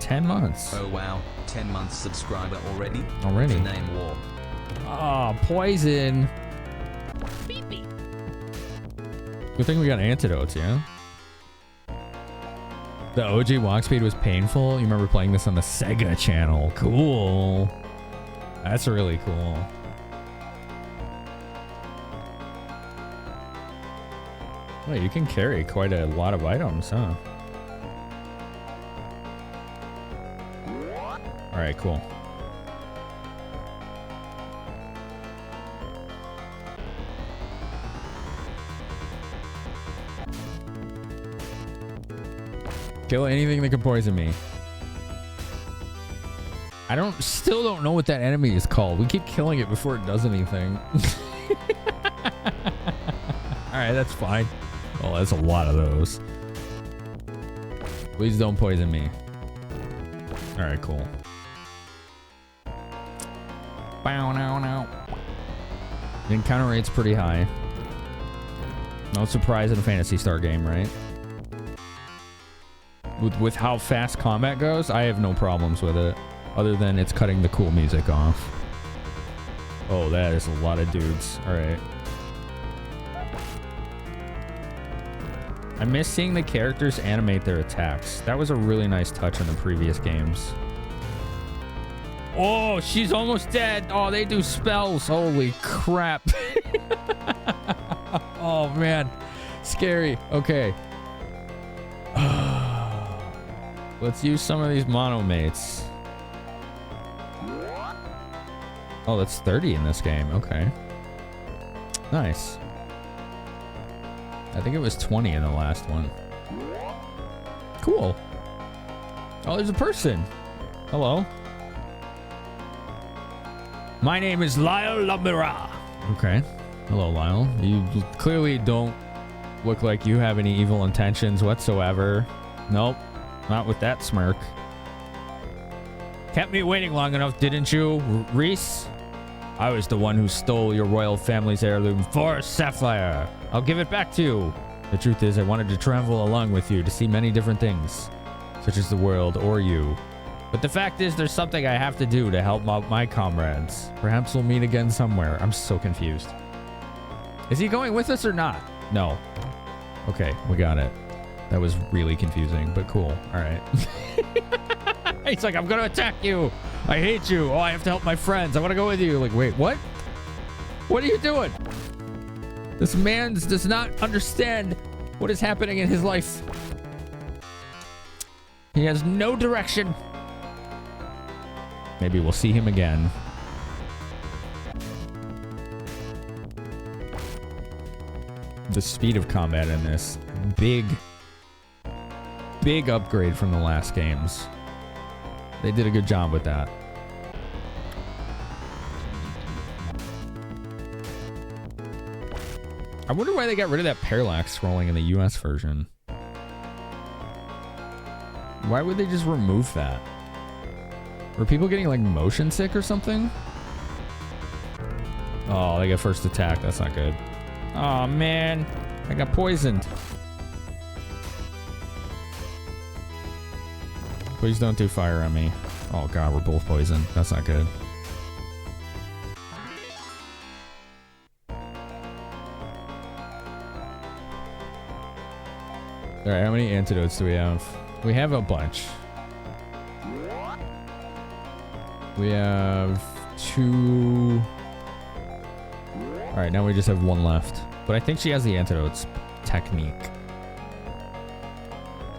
10 months. Oh wow, 10 months subscriber already? Already. To name war. Oh, poison. Good thing we got antidotes, yeah? The OG walk speed was painful. You remember playing this on the Sega channel. Cool. That's really cool. Well, you can carry quite a lot of items, huh? All right, cool. Kill anything that can poison me. Still don't know what that enemy is called. We keep killing it before it does anything. Alright, that's fine. Oh, that's a lot of those. Please don't poison me. Alright, cool. Bow, now, now. The encounter rate's pretty high. No surprise in a Phantasy Star game, right? With how fast combat goes, I have no problems with it. Other than it's cutting the cool music off. Oh, that is a lot of dudes. Alright. I miss seeing the characters animate their attacks. That was a really nice touch in the previous games. Oh, she's almost dead. Oh, they do spells. Holy crap. Oh, man. Scary. Okay. Let's use some of these monomates. Oh, that's 30 in this game. Okay. Nice. I think it was 20 in the last one. Cool. Oh, there's a person. Hello. My name is Lyle Lamira. Okay. Hello, Lyle. You clearly don't look like you have any evil intentions whatsoever. Nope. Not with that smirk. Kept me waiting long enough, didn't you, Reese? I was the one who stole your royal family's heirloom for Sapphire. I'll give it back to you. The truth is, I wanted to travel along with you to see many different things, such as the world or you. But the fact is, there's something I have to do to help out my comrades. Perhaps we'll meet again somewhere. I'm so confused. Is he going with us or not? No. Okay, we got it. That was really confusing, but cool. All right. He's like, I'm going to attack you. I hate you. Oh, I have to help my friends. I want to go with you. Like, wait, what? What are you doing? This man does not understand what is happening in his life. He has no direction. Maybe we'll see him again. The speed of combat in this, big upgrade from the last games. They did a good job with that. I wonder why they got rid of that parallax scrolling in the US version. Why would they just remove that? Were people getting like motion sick or something? Oh, they got first attack. That's not good. Oh man, I got poisoned. Please don't do fire on me. Oh god, we're both poisoned. That's not good. Alright, how many antidotes do we have? We have a bunch. We have 2. Alright, now we just have 1 left. But I think she has the antidotes technique.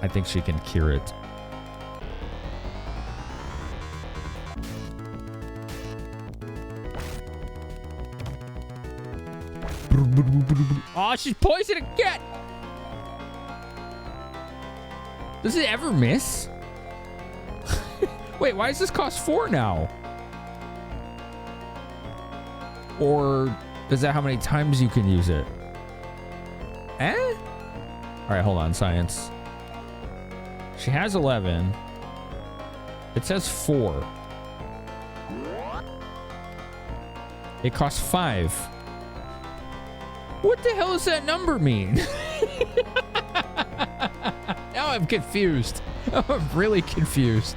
I think she can cure it. Oh, she's poisoned again! Does it ever miss? Wait, why does this cost 4 now? Or is that how many times you can use it? Eh? Alright, hold on, science. She has 11. It says 4. It costs 5. What the hell does that number mean? Now I'm confused. I'm really confused.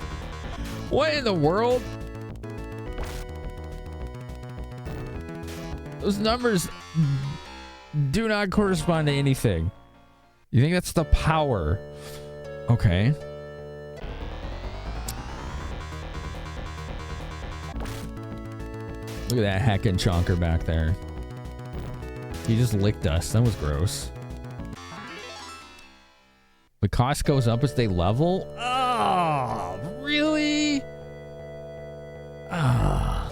What in the world? Those numbers do not correspond to anything. You think that's the power? Okay. Look at that heckin' chonker back there. He just licked us. That was gross. The cost goes up as they level? Oh, really? Ah.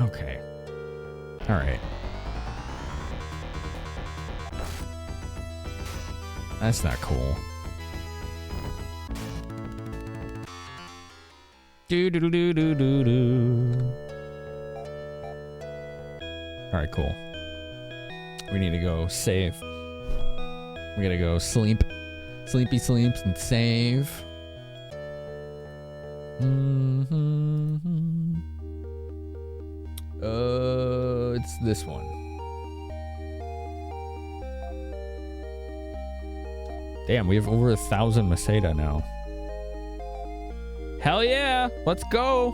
Okay. All right. That's not cool. Do do do do do do do. All right, cool. We need to go save. We gotta go sleep. Sleepy sleeps and save. It's this one. Damn, we have over 1,000 Maseda now. Hell yeah! Let's go!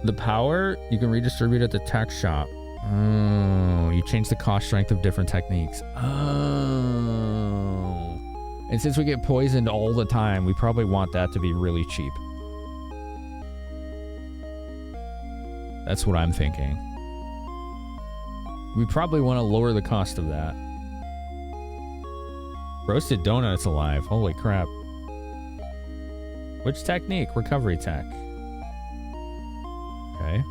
The power, you can redistribute at the tech shop. Oh, you change the cost strength of different techniques. Oh. And since we get poisoned all the time, we probably want that to be really cheap. That's what I'm thinking. We probably want to lower the cost of that. Roasted donuts alive. Holy crap. Which technique? Recovery tech. Okay.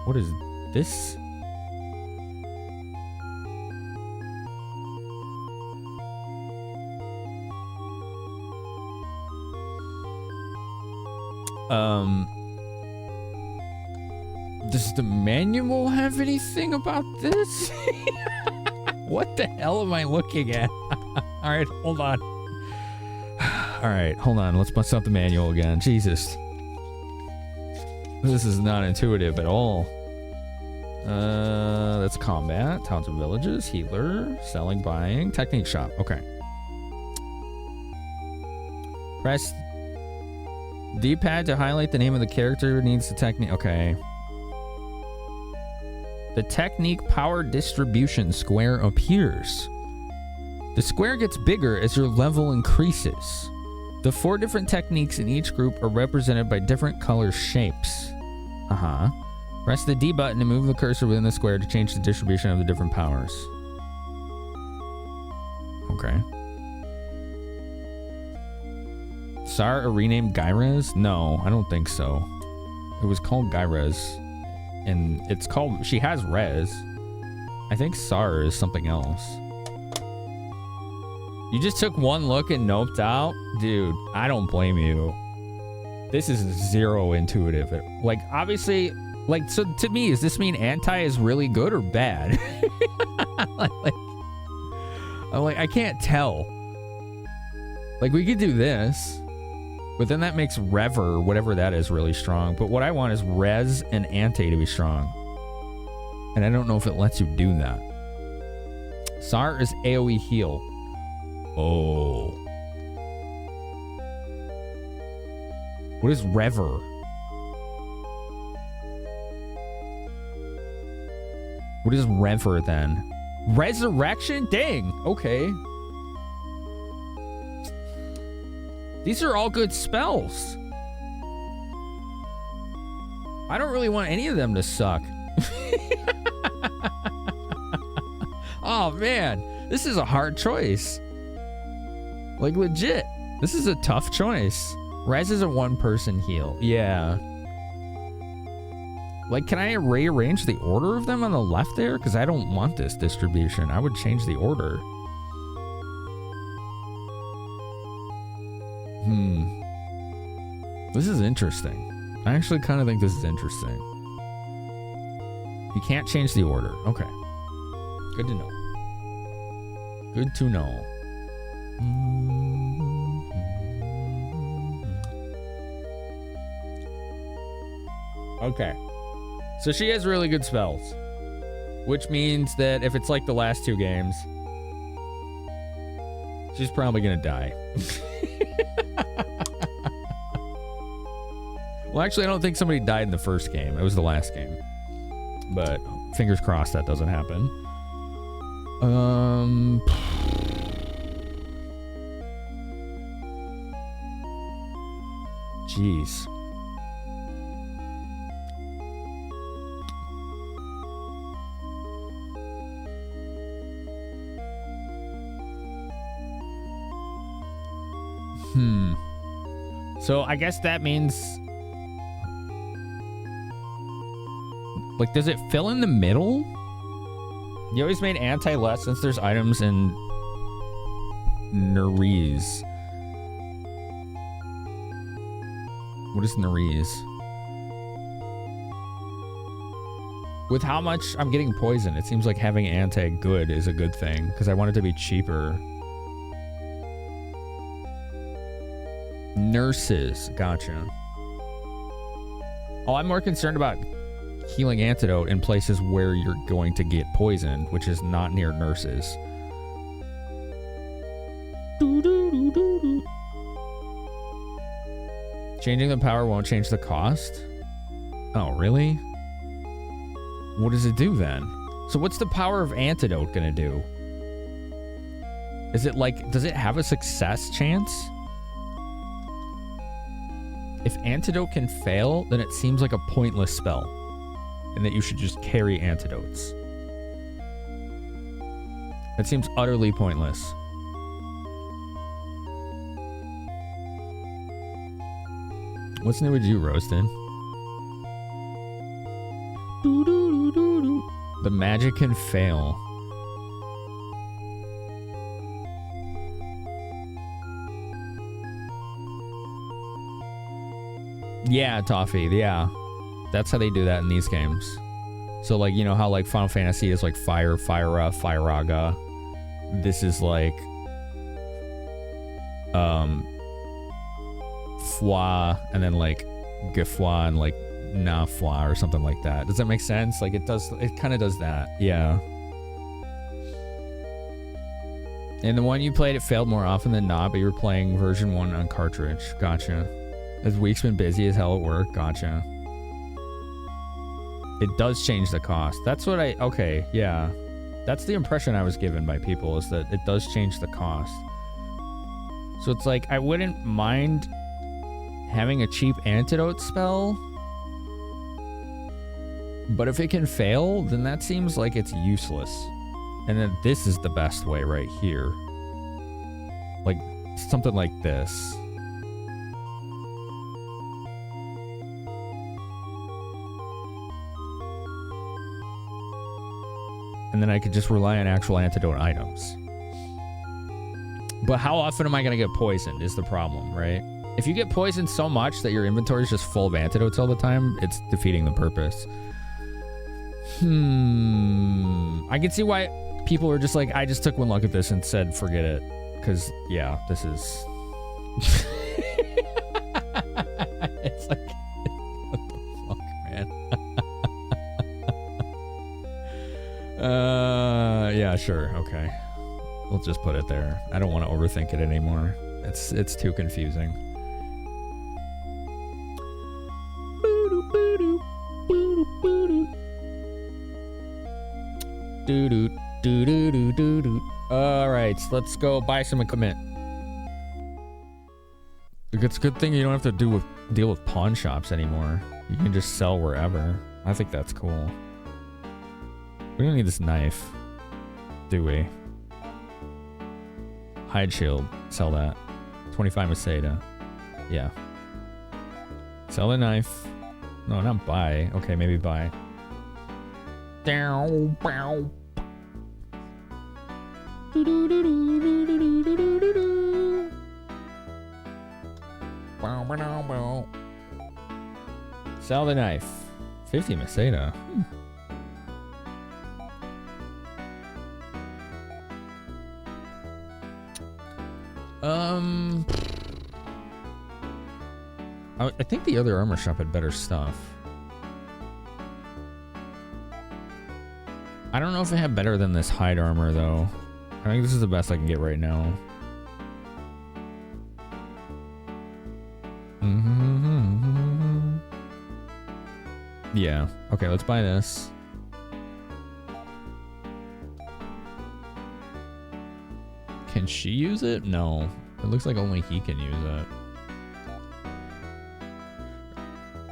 What is this? Does the manual have anything about this? What the hell am I looking at? All right, hold on. All right, hold on. Let's bust out the manual again. Jesus. This is not intuitive at all. That's combat, towns and villages, healer, selling, buying, technique shop. Okay. Press D-pad to highlight the name of the character. Needs the technique. Okay. The technique power distribution square appears. The square gets bigger as your level increases. The 4 different techniques in each group are represented by different color shapes. Press the D button to move the cursor within the square to change the distribution of the different powers. Okay. Sar renamed Gyrez? No, I don't think so. It was called Gyrez. And it's called... She has Rez. I think Sar is something else. You just took one look and noped out? Dude, I don't blame you. This is zero intuitive. Like, obviously... Like, so to me, does this mean anti is really good or bad? I'm like, I can't tell. Like, we could do this. But then that makes Rever, whatever that is, really strong. But what I want is Res and Ante to be strong. And I don't know if it lets you do that. Sar is AoE heal. Oh. What is Rever? What is Rever then? Resurrection? Dang. Okay. These are all good spells. I don't really want any of them to suck. Oh, man. This is a hard choice. Like, legit. This is a tough choice. Res is a one-person heal. Yeah. Like, can I rearrange the order of them on the left there? Because I don't want this distribution. I would change the order. This is interesting. I actually kind of think this is interesting. You can't change the order. Okay. Good to know. Good to know. Okay. So she has really good spells. Which means that if it's like the last 2 games, she's probably gonna die. Well, actually, I don't think somebody died in the first game. It was the last game. But fingers crossed that doesn't happen. Jeez. So I guess that means... Like, does it fill in the middle? You always made anti-less since there's items in... Nerese. What is Nerese? With how much I'm getting poison, it seems like having anti-good is a good thing. Because I want it to be cheaper. Nurses. Gotcha. Oh, I'm more concerned about healing antidote in places where you're going to get poisoned, which is not near nurses. Changing the power won't change the cost? Oh, really? What does it do then? So what's the power of antidote gonna do? Is it like, does it have a success chance? If antidote can fail, then it seems like a pointless spell. And that you should just carry antidotes. That seems utterly pointless. What's new with you, Roasted? The magic can fail. Yeah, Toffee, yeah. That's how they do that in these games. So, like, you know how, like, Final Fantasy is, like, Fire, Fyra, Fyraga. This is, like... Fwa, and then, like, Gefwa, and, like, Nafwa, or something like that. Does that make sense? Like, it does... It kind of does that. Yeah. And the one you played, it failed more often than not, but you were playing version 1 on cartridge. Gotcha. This week's been busy as hell at work. Gotcha. It does change the cost. That's what I... Okay, yeah. That's the impression I was given by people, is that it does change the cost. So it's like, I wouldn't mind having a cheap antidote spell. But if it can fail, then that seems like it's useless. And then this is the best way right here. Like, something like this. And then I could just rely on actual antidote items. But how often am I going to get poisoned is the problem, right? If you get poisoned so much that your inventory is just full of antidotes all the time, it's defeating the purpose. I can see why people are just like, I just took one look at this and said, forget it. Because, yeah, this is... it's like, what the fuck, man? Yeah, sure, okay. We'll just put it there. I don't want to overthink it anymore. It's too confusing. Alright, let's go buy some equipment. It's a good thing you don't have to deal with pawn shops anymore. You can just sell wherever. I think that's cool. We don't need this knife, do we? Hide shield, sell that. 25 Masada. Yeah. Sell the knife. No, not buy. Okay, maybe buy. Down, bow. Sell the knife. 50 Masada. I think the other armor shop had better stuff. I don't know if they have better than this hide armor, though. I think this is the best I can get right now. Yeah. Okay, let's buy this. Can she use it? No. It looks like only he can use it.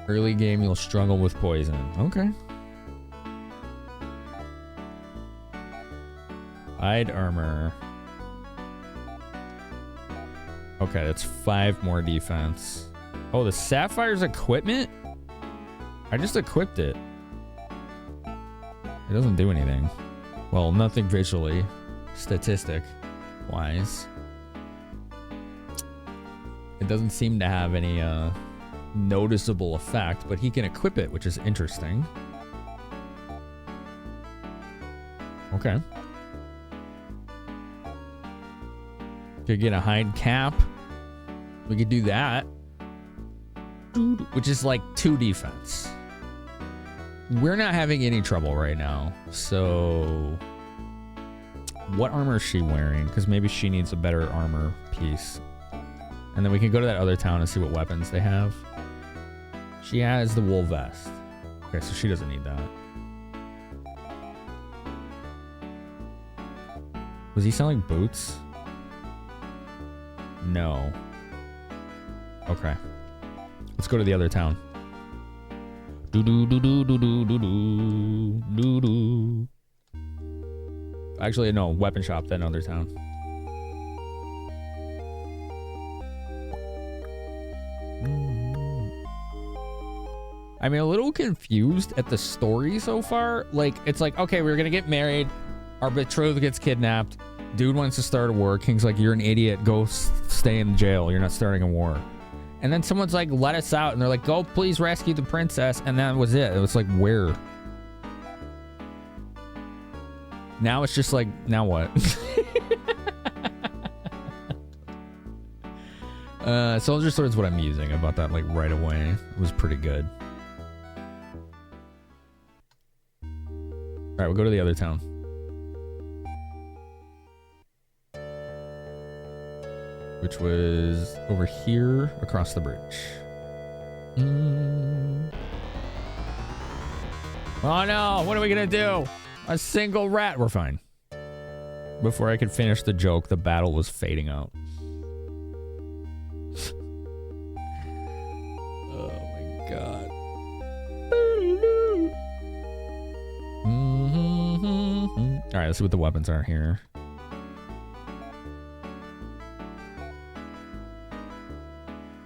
Early game, you'll struggle with poison. Okay. Hide armor. Okay, that's 5 more defense. Oh, the Sapphire's equipment? I just equipped it. It doesn't do anything. Well, nothing visually. Statistic-wise. It doesn't seem to have any noticeable effect, but he can equip it, which is interesting. Okay. Could get a hide cap. We could do that. Which is like 2 defense. We're not having any trouble right now. So what armor is she wearing? Because maybe she needs a better armor piece. And then we can go to that other town and see what weapons they have. She has the wool vest. Okay, so she doesn't need that. Was he selling boots? No. Okay. Let's go to the other town. Actually, no. Weapon shop, then other town. I'm a little confused at the story so far. Like, it's like, okay, we're gonna get married. Our betrothed gets kidnapped. Dude wants to start a war. King's like, you're an idiot. Go stay in jail. You're not starting a war. And then someone's like, let us out. And they're like, go please rescue the princess. And that was it. It was like, where? Now it's just like, now what? Soldier Sword's what I'm using. I bought that like right away. It was pretty good. All right, we'll go to the other town. Which was over here across the bridge. Oh no, what are we gonna do? A single rat. We're fine. Before I could finish the joke, the battle was fading out. God. All right, let's see what the weapons are here.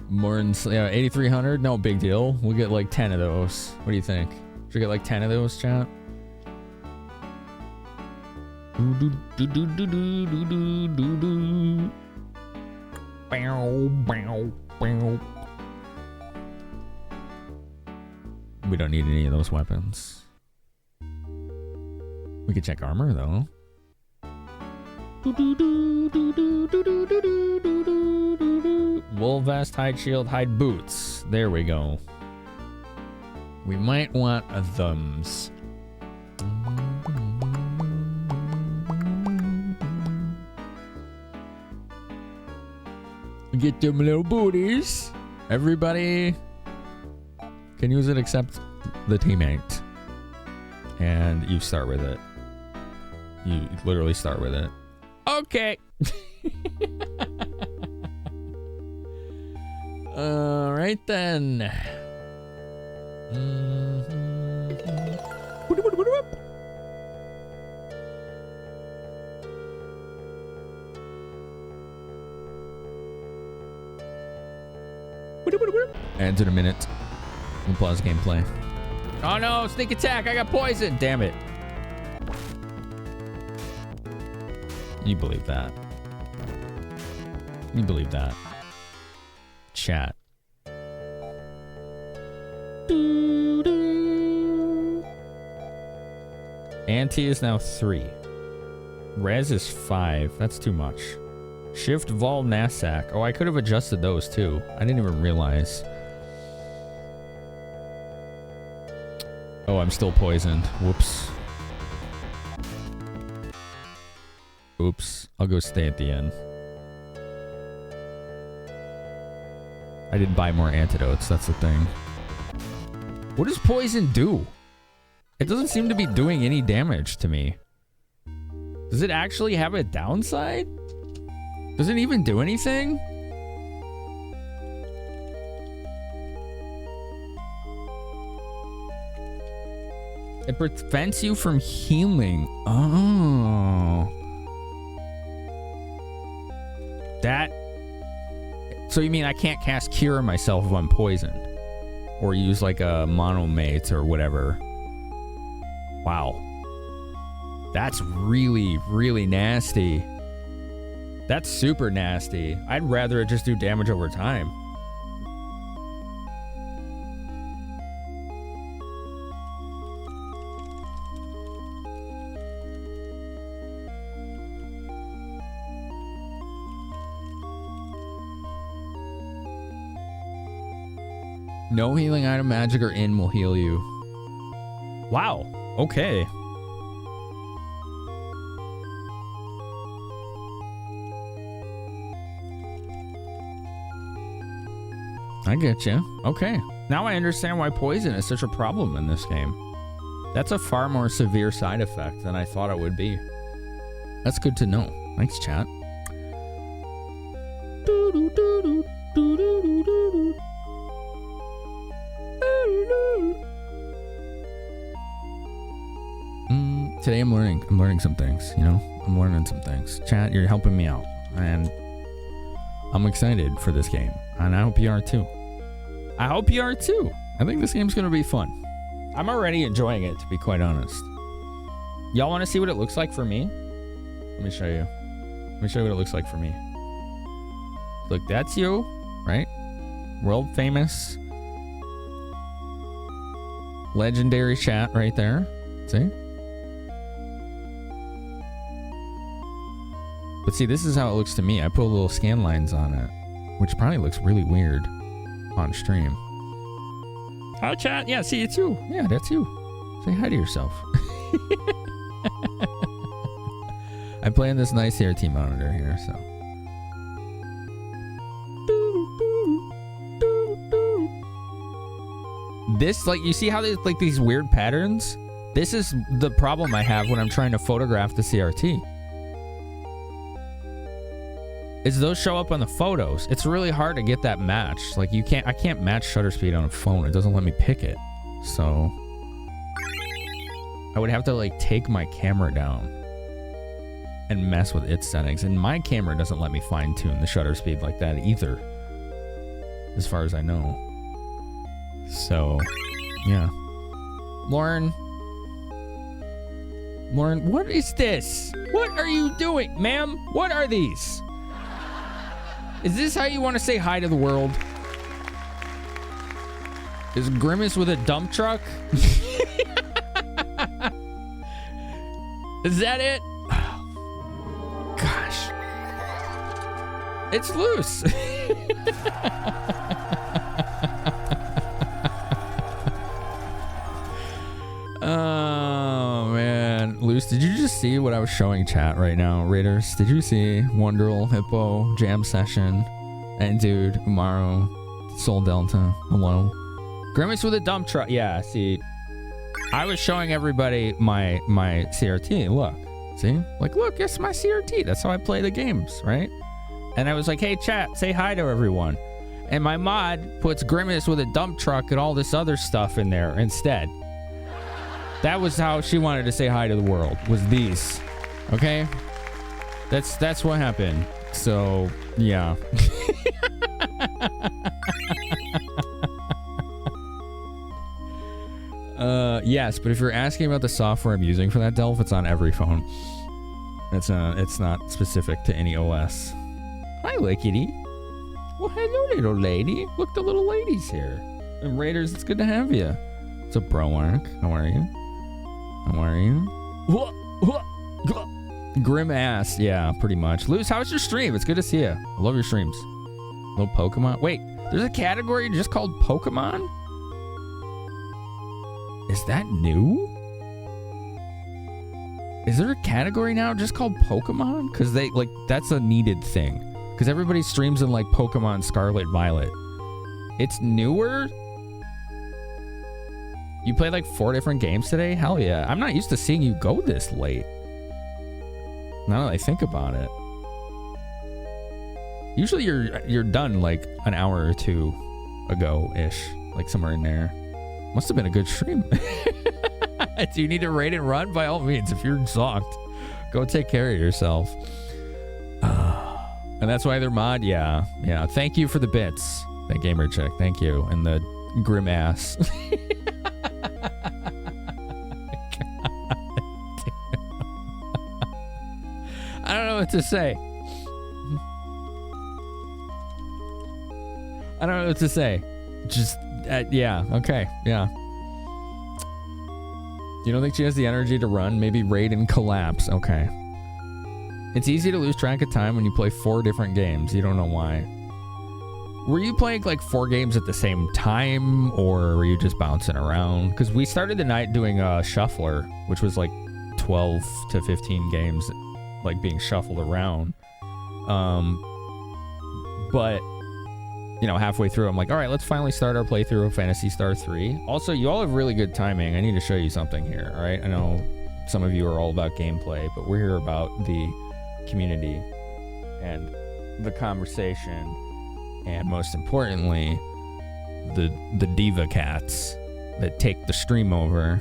More than 8,300? No big deal. We'll get like 10 of those. What do you think? Should we get like 10 of those, chat? We don't need any of those weapons. We could check armor though. Wool vest, hide shield, hide boots. There we go. We might want a thumbs. Get them little booties. Everybody can use it except the teammate. And you start with it. You literally start with it. Okay. All right then. Adds in a minute. We'll pause gameplay. Oh no, sneak attack! I got poisoned! Damn it. You believe that? You believe that? Chat. Anti is now 3. Res is 5. That's too much. Shift, Vol, Nassac. Oh, I could have adjusted those too. I didn't even realize. Oh, I'm still poisoned. Whoops. Oops. I'll go stay at the end. I didn't buy more antidotes. That's the thing. What does poison do? It doesn't seem to be doing any damage to me. Does it actually have a downside? Does it even do anything? It prevents you from healing. Oh. That... So you mean I can't cast Cure myself if I'm poisoned? Or use like a monomate or whatever? Wow. That's really, really nasty. That's super nasty. I'd rather it just do damage over time. No healing item, magic, or in will heal you. Wow. Okay. I get you. Okay. Now I understand why poison is such a problem in this game. That's a far more severe side effect than I thought it would be. That's good to know. Thanks, chat. Today I'm learning some things, you know? I'm learning some things. Chat, you're helping me out. And I'm excited for this game. And I hope you are too. I hope you are too. I think this game's going to be fun. I'm already enjoying it, to be quite honest. Y'all want to see what it looks like for me? Let me show you. Let me show you what it looks like for me. Look, that's you, right? World famous. Legendary chat right there. See? But see, this is how it looks to me. I put little scan lines on it, which probably looks really weird on stream. Hi, chat. Yeah, see, it's you. Yeah, that's you. Say hi to yourself. I'm playing this nice CRT monitor here, so. This, like, you see how there's like these weird patterns? This is the problem I have when I'm trying to photograph the CRT. is those show up on the photos. It's really hard to get that match. Like I can't match shutter speed on a phone. It doesn't let me pick it. So I would have to like take my camera down and mess with its settings. And my camera doesn't let me fine tune the shutter speed like that either, as far as I know. So yeah. Lauren, what is this? What are you doing, ma'am? What are these? Is this how you want to say hi to the world? Is Grimace with a dump truck? Is that it? Gosh. It's loose. Oh, man. Loose, did you just see what I was showing chat right now, Raiders? Did you see Wonderl, Hippo, Jam Session, and Dude, Umaro, Soul Delta, hello? Grimace with a dump truck. Yeah, see, I was showing everybody my CRT. Look, see? Like, look, it's my CRT. That's how I play the games, right? And I was like, hey, chat, say hi to everyone. And my mod puts Grimace with a dump truck and all this other stuff in there instead. That was how she wanted to say hi to the world, was these. Okay? That's what happened. So, yeah. Yes, but if you're asking about the software I'm using for that, Delph, it's on every phone. It's not specific to any OS. Hi, Lickety. Well, hello, little lady. Look, the little lady's here. And Raiders, it's good to have you. What's up, Bro Ark? How are you? How are you? Grim ass. Yeah, pretty much. Luz, how's your stream? It's good to see you. I love your streams. Little Pokemon. Wait, there's a category just called Pokemon? Is that new? Is there a category now just called Pokemon? Because they, like, that's a needed thing. Because everybody streams in, like, Pokemon Scarlet Violet. It's newer? You played like 4 different games today? Hell yeah. I'm not used to seeing you go this late. Now that I think about it. Usually you're done like an hour or two ago-ish. Like somewhere in there. Must have been a good stream. Do you need to raid and run? By all means, if you're exhausted, go take care of yourself. And that's why they're mod? Yeah. Yeah. Thank you for the bits. That gamer chick. Thank you. And the grim ass. I don't know what to say. I don't know what to say. Just, yeah, okay, yeah. You don't think she has the energy to run? Maybe raid and collapse. Okay. It's easy to lose track of time when you play 4 different games. You don't know why. Were you playing like 4 games at the same time, or were you just bouncing around? Because we started the night doing a shuffler, which was like 12 to 15 games, like being shuffled around. But you know, halfway through, I'm like, all right, let's finally start our playthrough of Phantasy Star 3. Also, you all have really good timing. I need to show you something here, all right? I know some of you are all about gameplay, but we're here about the community and the conversation, and most importantly, the diva cats that take the stream over.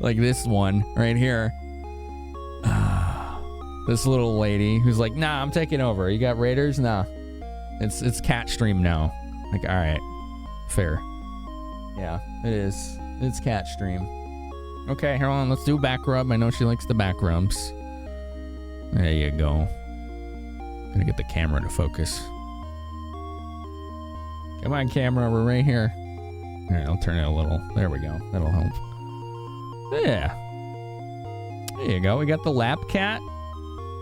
Like this one right here. This little lady who's like, nah, I'm taking over. You got Raiders? Nah. It's cat stream now. Like, all right. Fair. Yeah, it is. It's cat stream. Okay, hold on. Let's do back rub. I know she likes the back rubs. There you go. Gonna get the camera to focus. Come on, camera. We're right here. All right, I'll turn it a little. There we go. That'll help. Yeah. There you go. We got the lap cat.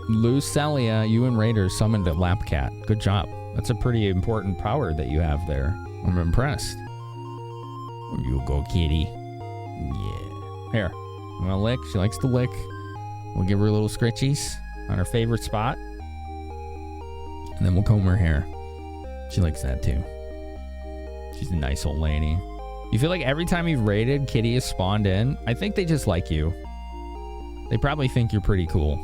Lou Celia, you and Raiders summoned a lap cat. Good job. That's a pretty important power that you have there. I'm impressed. You go, kitty. Yeah. Here. You want to lick? She likes to lick. We'll give her little scritchies on her favorite spot. And then we'll comb her hair. She likes that too. She's a nice old lady. You feel like every time you've raided, Kitty has spawned in. I think they just like you. They probably think you're pretty cool.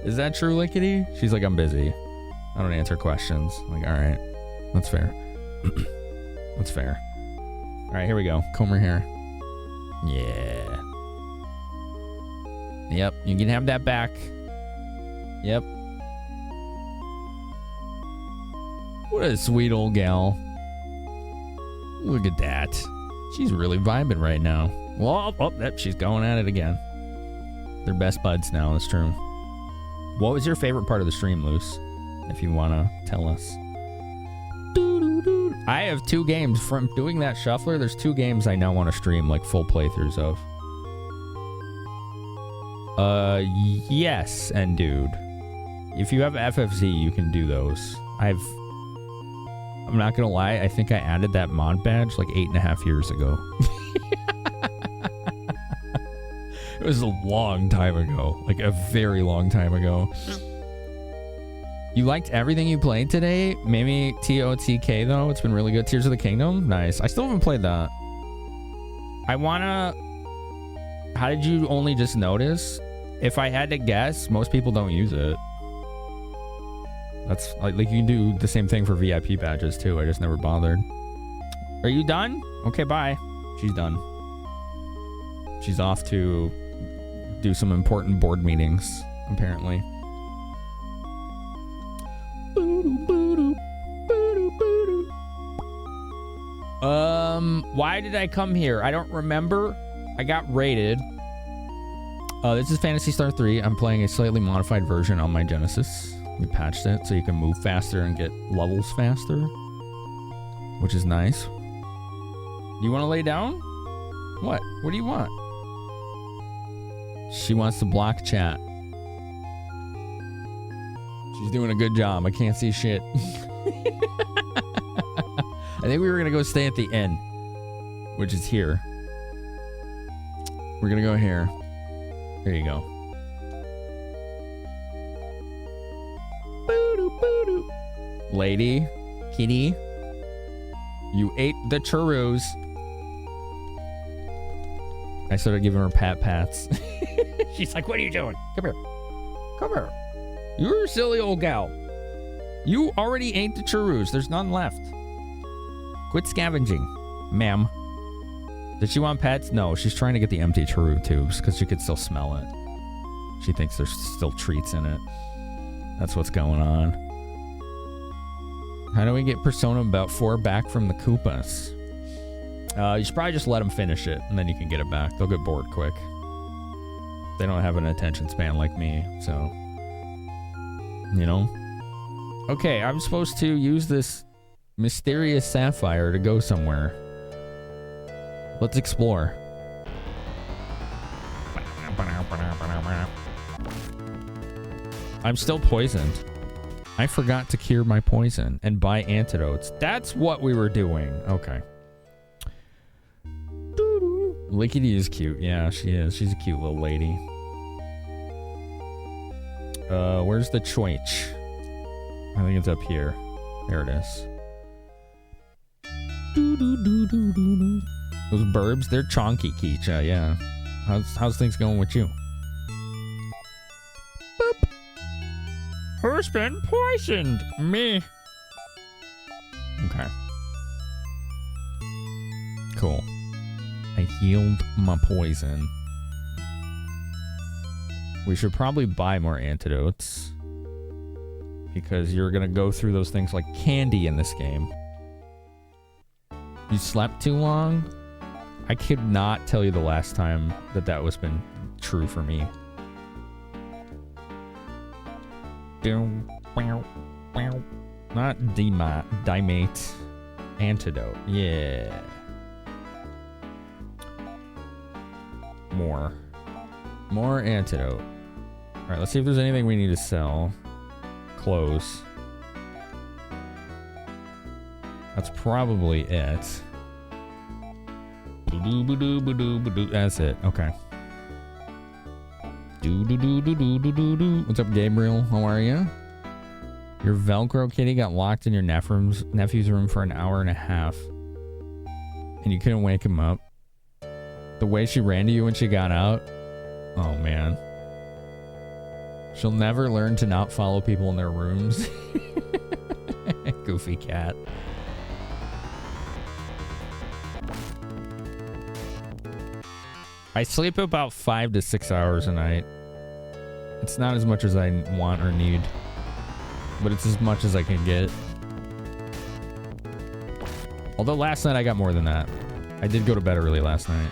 Is that true, Lickety? She's like, I'm busy. I don't answer questions. I'm like, all right. That's fair. That's fair. All right, here we go. Comb her hair. Yeah. Yep, you can have that back. Yep. What a sweet old gal. Look at that. She's really vibing right now. Well, she's going at it again. They're best buds now, that's true. What was your favorite part of the stream, Luce? If you want to tell us. I have 2 games. From doing that shuffler, there's 2 games I now want to stream, like, full playthroughs of. Yes, and dude. If you have FFZ, you can do those. I'm not gonna lie, I think I added that mod badge like 8.5 years ago. It was a long time ago. Like a very long time ago. You liked everything you played today? Maybe TOTK though? It's been really good. Tears of the Kingdom? Nice. I still haven't played that. How did you only just notice? If I had to guess, most people don't use it. That's like you can do the same thing for VIP badges too. I just never bothered. Are you done? Okay, bye. She's done. She's off to do some important board meetings, apparently. Why did I come here? I don't remember. I got raided. This is Phantasy Star 3. I'm playing a slightly modified version on my Genesis. We patched it so you can move faster and get levels faster, which is nice. You want to lay down? What? What do you want? She wants to block chat. She's doing a good job. I can't see shit. I think we were going to go stay at the inn, which is here. We're going to go here. There you go. Lady, kitty, you ate the churros. I started giving her pats. She's like, what are you doing? Come here. Come here. You're a silly old gal. You already ate the churros. There's none left. Quit scavenging, ma'am. Did she want pets? No, she's trying to get the empty churro tubes because she could still smell it. She thinks there's still treats in it. That's what's going on. How do we get Persona about 4 back from the Koopas? You should probably just let them finish it, and then you can get it back. They'll get bored quick. They don't have an attention span like me, so... You know? Okay, I'm supposed to use this mysterious sapphire to go somewhere. Let's explore. I'm still poisoned. I forgot to cure my poison and buy antidotes. That's what we were doing. Okay. Lickety is cute. Yeah, she is. She's a cute little lady. Where's the choich? I think it's up here. There it is. Those burbs, they're chonky, Keecha, yeah. How's things going with you? Boop. Who's been poisoned? Me. Okay. Cool. I healed my poison. We should probably buy more antidotes, because you're gonna go through those things like candy in this game. You slept too long? I could not tell you the last time that was been true for me. Not dimate. Antidote. Yeah. More antidote. Alright, let's see if there's anything we need to sell. Clothes. That's probably it. That's it. Okay. What's up, Gabriel? How are you? Your Velcro kitty got locked in your nephew's room for an hour and a half, and you couldn't wake him up. The way she ran to you when she got out. Oh, man. She'll never learn to not follow people in their rooms. Goofy cat. I sleep about 5 to 6 hours a night. It's not as much as I want or need, but it's as much as I can get. Although last night I got more than that. I did go to bed early last night.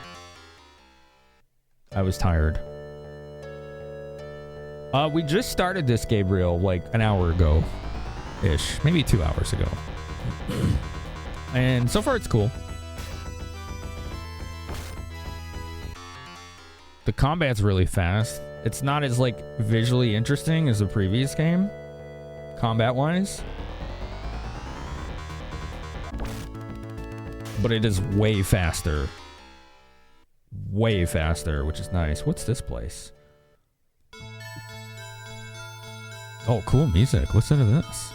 I was tired. We just started this, Gabriel, like an hour ago-ish. Maybe 2 hours ago. And so far it's cool. The combat's really fast. It's not as, like, visually interesting as the previous game, combat-wise. But it is way faster. Way faster, which is nice. What's this place? Oh, cool music. Listen to this.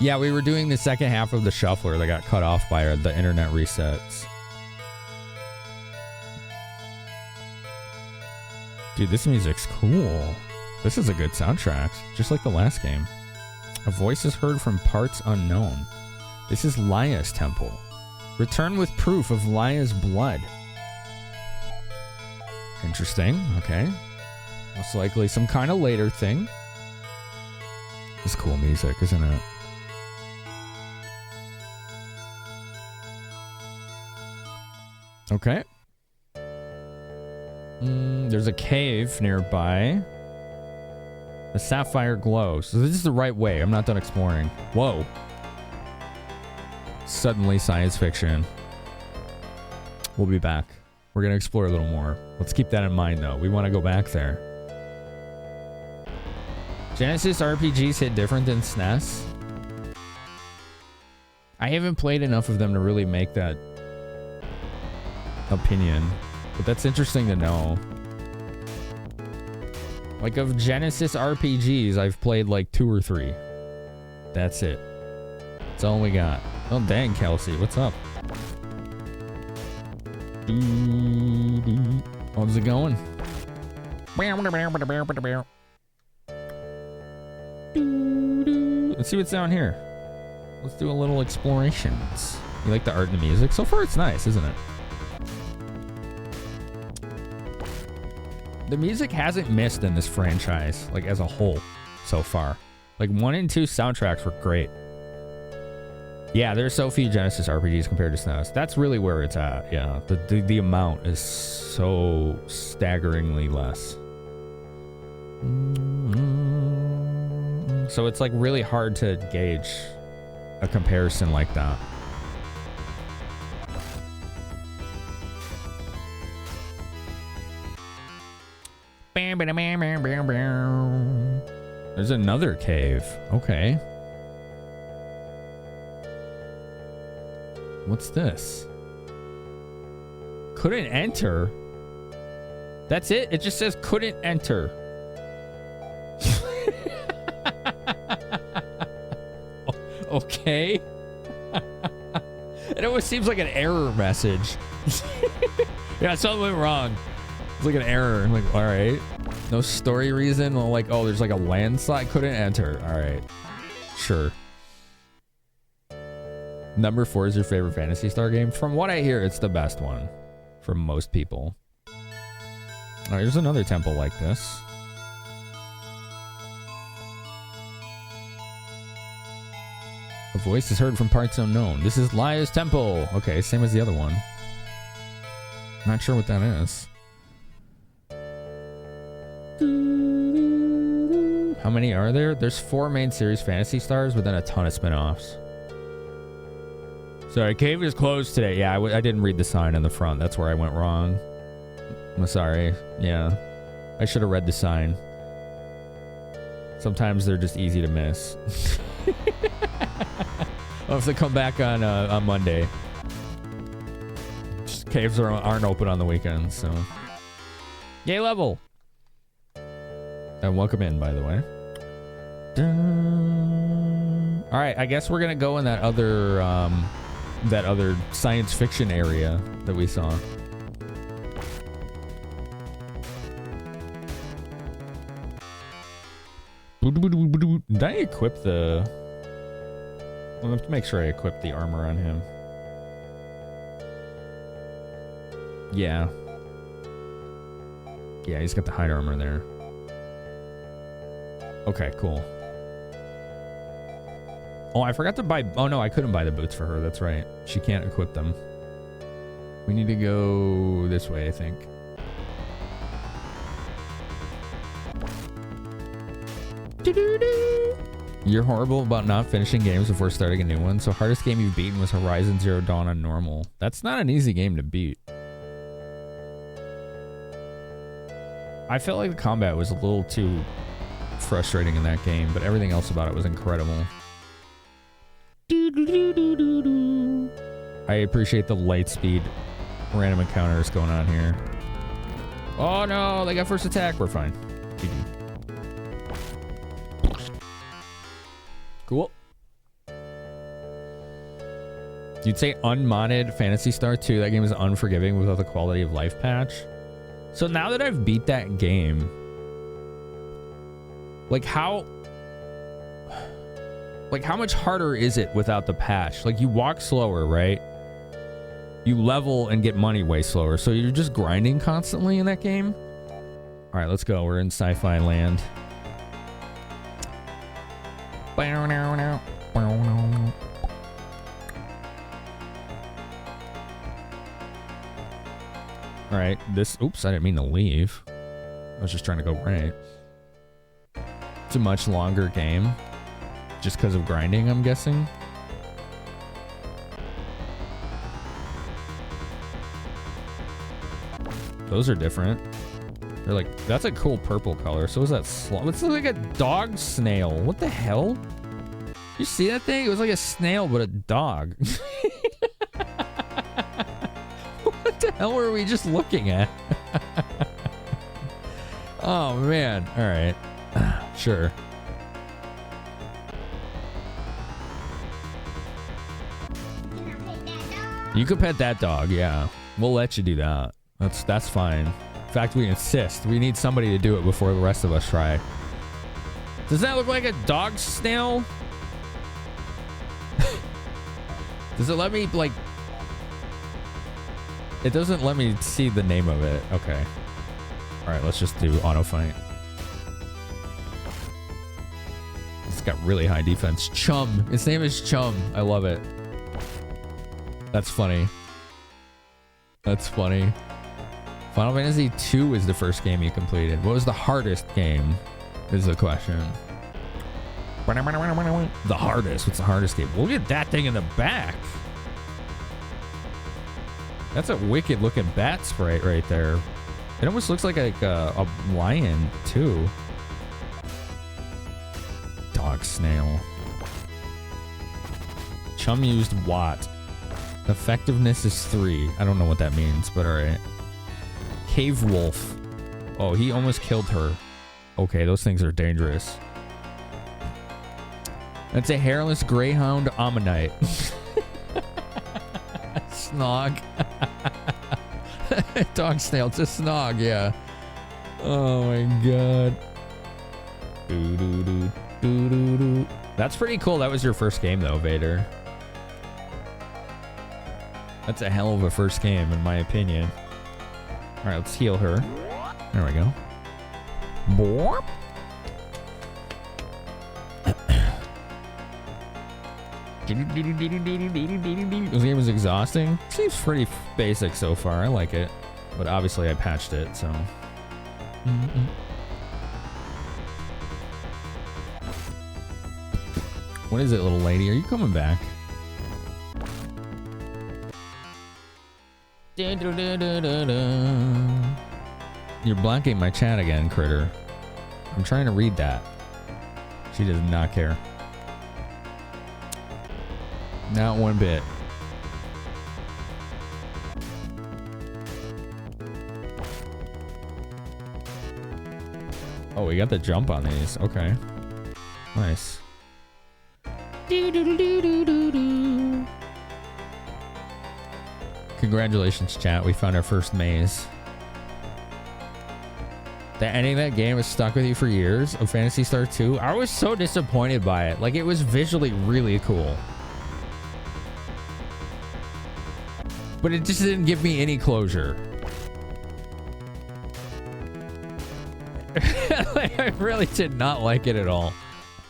Yeah, we were doing the second half of the shuffler that got cut off by the internet resets. Dude, this music's cool. This is a good soundtrack, just like the last game. A voice is heard from parts unknown. This is Laya's temple. Return with proof of Laya's blood. Interesting, okay. Most likely some kind of later thing. This is cool music, isn't it? Okay. There's a cave nearby. The sapphire glow. So this is the right way. I'm not done exploring. Whoa. Suddenly science fiction. We'll be back. We're going to explore a little more. Let's keep that in mind, though. We want to go back there. Genesis RPGs hit different than SNES. I haven't played enough of them to really make that opinion. But that's interesting to know. Like, of Genesis RPGs, I've played like 2 or 3. That's it. That's all we got. Oh, dang, Kelsey. What's up? How's it going? Let's see what's down here. Let's do a little explorations. You like the art and the music? So far, it's nice, isn't it? The music hasn't missed in this franchise, like, as a whole, so far. Like, 1 and 2 soundtracks were great. Yeah, there's so few Genesis RPGs compared to SNES. That's really where it's at, yeah. The amount is so staggeringly less. So it's, like, really hard to gauge a comparison like that. There's another cave. Okay. What's this? Couldn't enter. That's it? It just says couldn't enter. Okay. It always seems like an error message. Yeah, something went wrong. It's like an error. I'm like, all right. No story reason. Like, oh, there's like a landslide. Couldn't enter. All right. Sure. Number 4 is your favorite Phantasy Star game? From what I hear, it's the best one. From most people. All right, there's another temple like this. A voice is heard from parts unknown. This is Laya's temple. Okay, same as the other one. Not sure what that is. How many are there? There's 4 main series Phantasy Stars, but then a ton of spin-offs. Sorry, cave is closed today. Yeah, I didn't read the sign in the front. That's where I went wrong. I'm sorry. Yeah, I should have read the sign. Sometimes they're just easy to miss. I'll have to come back on Monday. Just caves aren't open on the weekends, so. Yay level! And welcome in, by the way. All right, I guess we're gonna go in that other science fiction area that we saw. Did I equip the... I have to make sure I equip the armor on him. Yeah. Yeah, he's got the hide armor there. Okay, cool. Oh, I forgot to buy... Oh, no, I couldn't buy the boots for her. That's right. She can't equip them. We need to go this way, I think. You're horrible about not finishing games before starting a new one. So hardest game you've beaten was Horizon Zero Dawn on normal. That's not an easy game to beat. I felt like the combat was a little too frustrating in that game, but everything else about it was incredible. I appreciate the light speed random encounters going on here. Oh no, they got first attack. We're fine. Cool. You'd say unmodded Phantasy Star 2. That game is unforgiving without the quality of life patch. So now that I've beat that game, like how much harder is it without the patch? Like you walk slower, right? You level and get money way slower. So you're just grinding constantly in that game. All right, let's go. We're in sci-fi land. All right, this... Oops, I didn't mean to leave. I was just trying to go right. It's a much longer game. Just because of grinding, I'm guessing. Those are different. They're like... That's a cool purple color. So is that... It's like a dog snail. What the hell? You see that thing? It was like a snail, but a dog. What the hell were we just looking at? Oh, man. All right. Sure. You could pet that dog, yeah. We'll let you do that. That's fine. In fact, we insist. We need somebody to do it before the rest of us try. Does that look like a dog snail? Does it let me, like... It doesn't let me see the name of it. Okay. Alright, let's just do auto fight. It's got really high defense. Chum. Its name is Chum. I love it. That's funny. That's funny. Final Fantasy 2 is the first game you completed. What was the hardest game? Is the question. The hardest. What's the hardest game? Look at that thing in the back. That's a wicked looking bat sprite right there. It almost looks like a lion too. Dog snail. Chum used Watt. Effectiveness is 3. I don't know what that means, but alright. Cave wolf. Oh, he almost killed her. Okay, those things are dangerous. That's a hairless greyhound ammonite. Snog. Dog snail. It's a snog, yeah. Oh my god. That's pretty cool. That was your first game though, Vader. That's a hell of a first game in my opinion. Alright, let's heal her. There we go. Borp. This game is exhausting. Seems pretty basic so far. I like it. But obviously I patched it, so... What is it, little lady? Are you coming back? You're blocking my chat again, critter. I'm trying to read that. She does not care. Not one bit. Oh, we got the jump on these. Okay. Nice. Congratulations, chat. We found our first maze. The ending of that game has stuck with you for years of Phantasy Star 2. I was so disappointed by it. Like, it was visually really cool. But it just didn't give me any closure. Like, I really did not like it at all.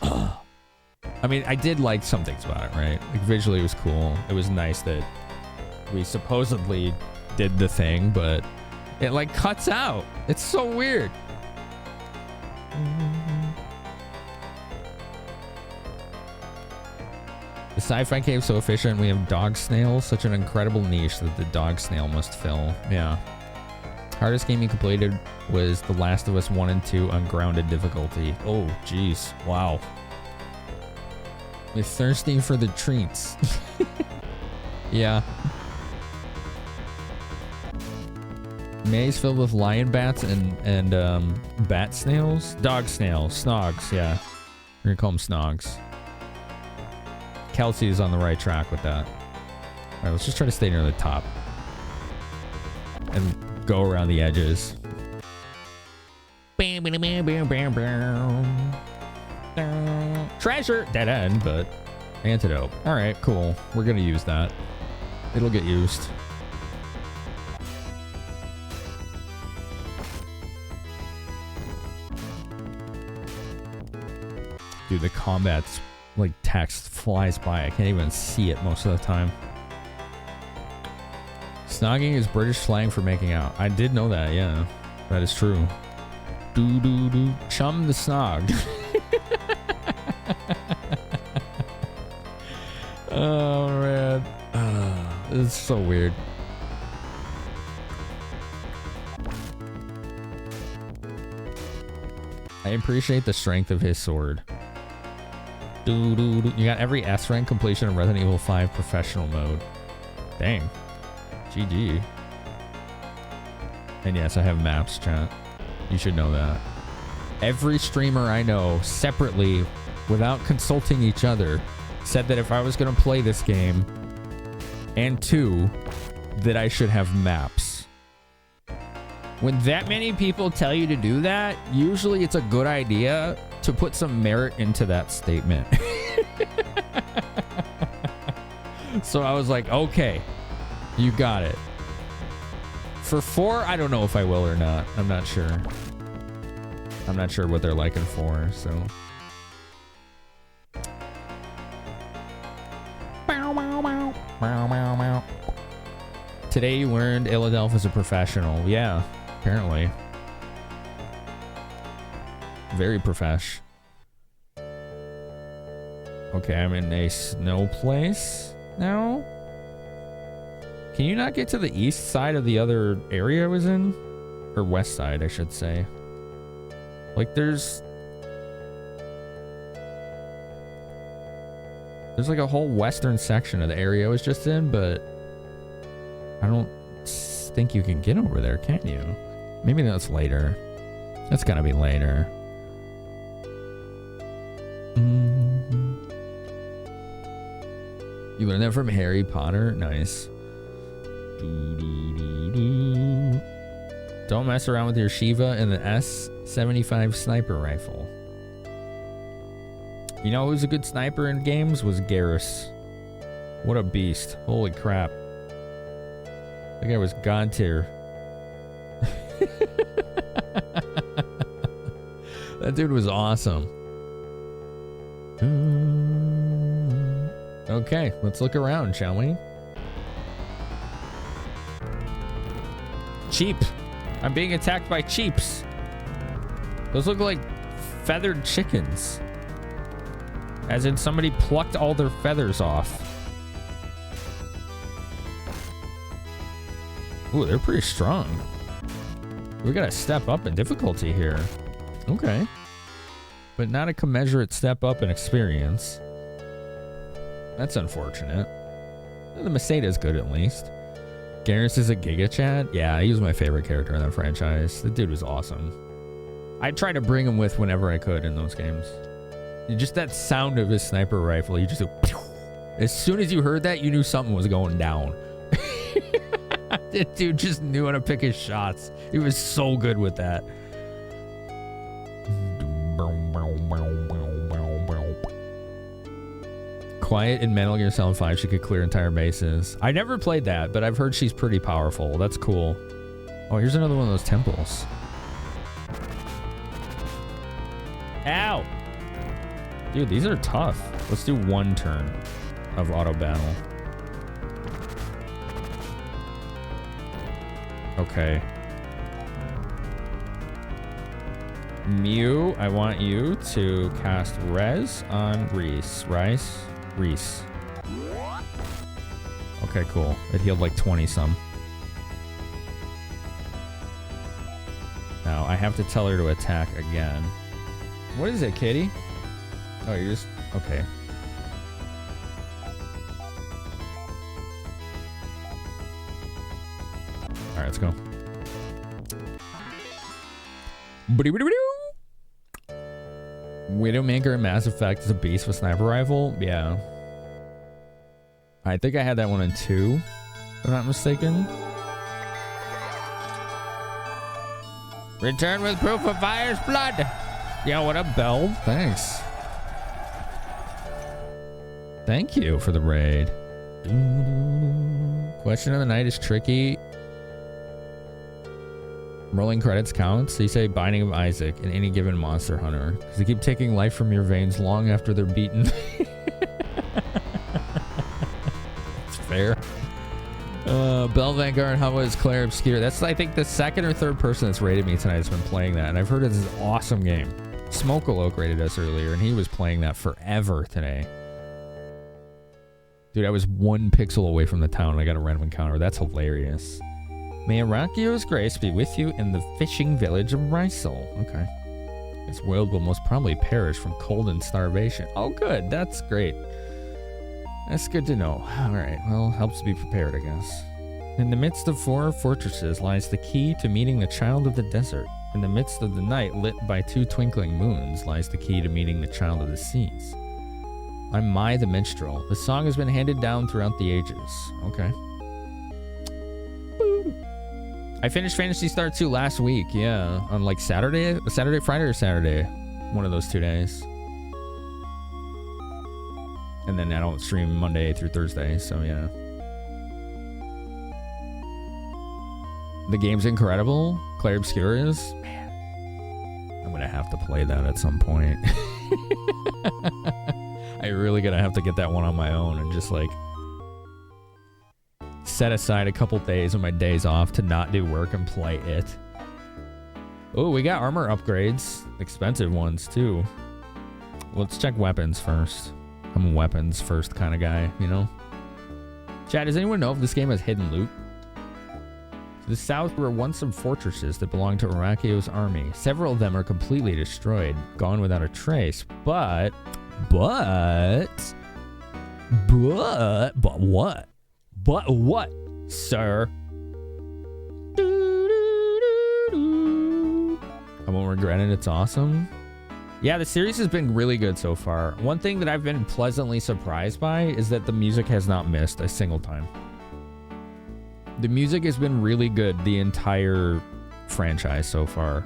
I mean, I did like some things about it, right? Like, visually it was cool. It was nice that we supposedly did the thing, but it like cuts out. It's so weird. The sci-fi cave's so efficient. We have dog snails, such an incredible niche that the dog snail must fill. Yeah. Hardest game you completed was The Last of Us 1 and 2 on grounded difficulty. Oh, jeez. Wow. We're thirsty for the treats. Yeah. Maze filled with lion bats and bat snails? Dog snails. Snogs, yeah. We're gonna call them snogs. Kelsey is on the right track with that. Alright, let's just try to stay near the top. And go around the edges. Treasure! Dead end, but antidote. Alright, cool. We're gonna use that. It'll get used. Dude, the combat's like text flies by. I can't even see it most of the time. Snogging is British slang for making out. I did know that, yeah. That is true. Doo-doo-doo. Chum the snog. Oh, man. It's so weird. I appreciate the strength of his sword. You got every S rank completion of Resident Evil 5 professional mode. Dang. GG. And yes, I have maps, chat. You should know that. Every streamer I know, separately, without consulting each other, said that if I was going to play this game, and 2, that I should have maps. When that many people tell you to do that, usually it's a good idea to put some merit into that statement. So I was like, okay, you got it. For 4, I don't know if I will or not. I'm not sure. I'm not sure what they're liking for, so. Today you learned Illadelph is a professional. Yeah, apparently. Very profesh. Okay, I'm in a snow place now. Can you not get to the east side of the other area I was in? Or west side, I should say. Like, there's like a whole western section of the area I was just in, but I don't think you can get over there, can you? Maybe that's later. That's gotta be later. You learned that from Harry Potter? Nice. Don't mess around with your Shiva and the S75 sniper rifle. You know who's a good sniper in games? Was Garrus. What a beast. Holy crap. That guy was god tier. That dude was awesome. Okay, let's look around, shall we? Cheap. I'm being attacked by cheeps. Those look like feathered chickens. As in somebody plucked all their feathers off. Ooh, they're pretty strong. We gotta step up in difficulty here. Okay. But not a commensurate step up in experience. That's unfortunate. The Maceda's good at least. Garrus is a Giga Chat? Yeah, he was my favorite character in that franchise. The dude was awesome. I tried to bring him with whenever I could in those games. Just that sound of his sniper rifle, you just go, pew! As soon as you heard that, you knew something was going down. That dude just knew how to pick his shots. He was so good with that. quiet in Metal Gear Solid 5, she could clear entire bases. I never played that, but I've heard she's pretty powerful. That's cool. Oh, here's another one of those temples. Ow! Dude, these are tough. Let's do one turn of auto battle. Okay. Mew, I want you to cast Res on Reese. Reese. Okay, cool. It healed like 20 some. Now, I have to tell her to attack again. What is it, kitty? Oh, you're just... Okay. Alright, let's go. Widowmaker in Mass Effect is a beast with sniper rifle? Yeah. I think I had that one in 2, if I'm not mistaken. Return with proof of fire's blood. Yeah, what up, Belle? Thanks. Thank you for the raid. Question of the night is tricky. Rolling credits counts. They say Binding of Isaac in any given Monster Hunter. Because they keep taking life from your veins long after they're beaten. It's fair. Bell Vanguard, how was Claire Obscure? That's, I think, the second or third person that's rated me tonight has been playing that. And I've heard it's an awesome game. Smokaloke rated us earlier, and he was playing that forever today. Dude, I was 1 pixel away from the town and I got a random encounter. That's hilarious. May Arakio's grace be with you in the fishing village of Rysel. Okay. This world will most probably perish from cold and starvation. Oh, good. That's great. That's good to know. All right. Well, helps to be prepared, I guess. In the midst of 4 fortresses lies the key to meeting the child of the desert. In the midst of the night lit by 2 twinkling moons lies the key to meeting the child of the seas. I'm Mai the Minstrel. The song has been handed down throughout the ages. Okay. I finished Phantasy Star 2 last week, yeah. On like Saturday, Friday or Saturday. One of those 2 days. And then I don't stream Monday through Thursday, so yeah. The game's incredible. Claire Obscure is. Man, I'm gonna have to play that at some point. I really gonna have to get that one on my own and just like set aside a couple days of my days off to not do work and play it. Oh, we got armor upgrades. Expensive ones too. Let's check weapons first. I'm a weapons first kind of guy, you know? Chat, does anyone know if this game has hidden loot? To the south were once some fortresses that belonged to Arakio's army. Several of them are completely destroyed, gone without a trace, but what? But what, sir? I won't regret it. It's awesome. Yeah, the series has been really good so far. One thing that I've been pleasantly surprised by is that the music has not missed a single time. The music has been really good the entire franchise so far.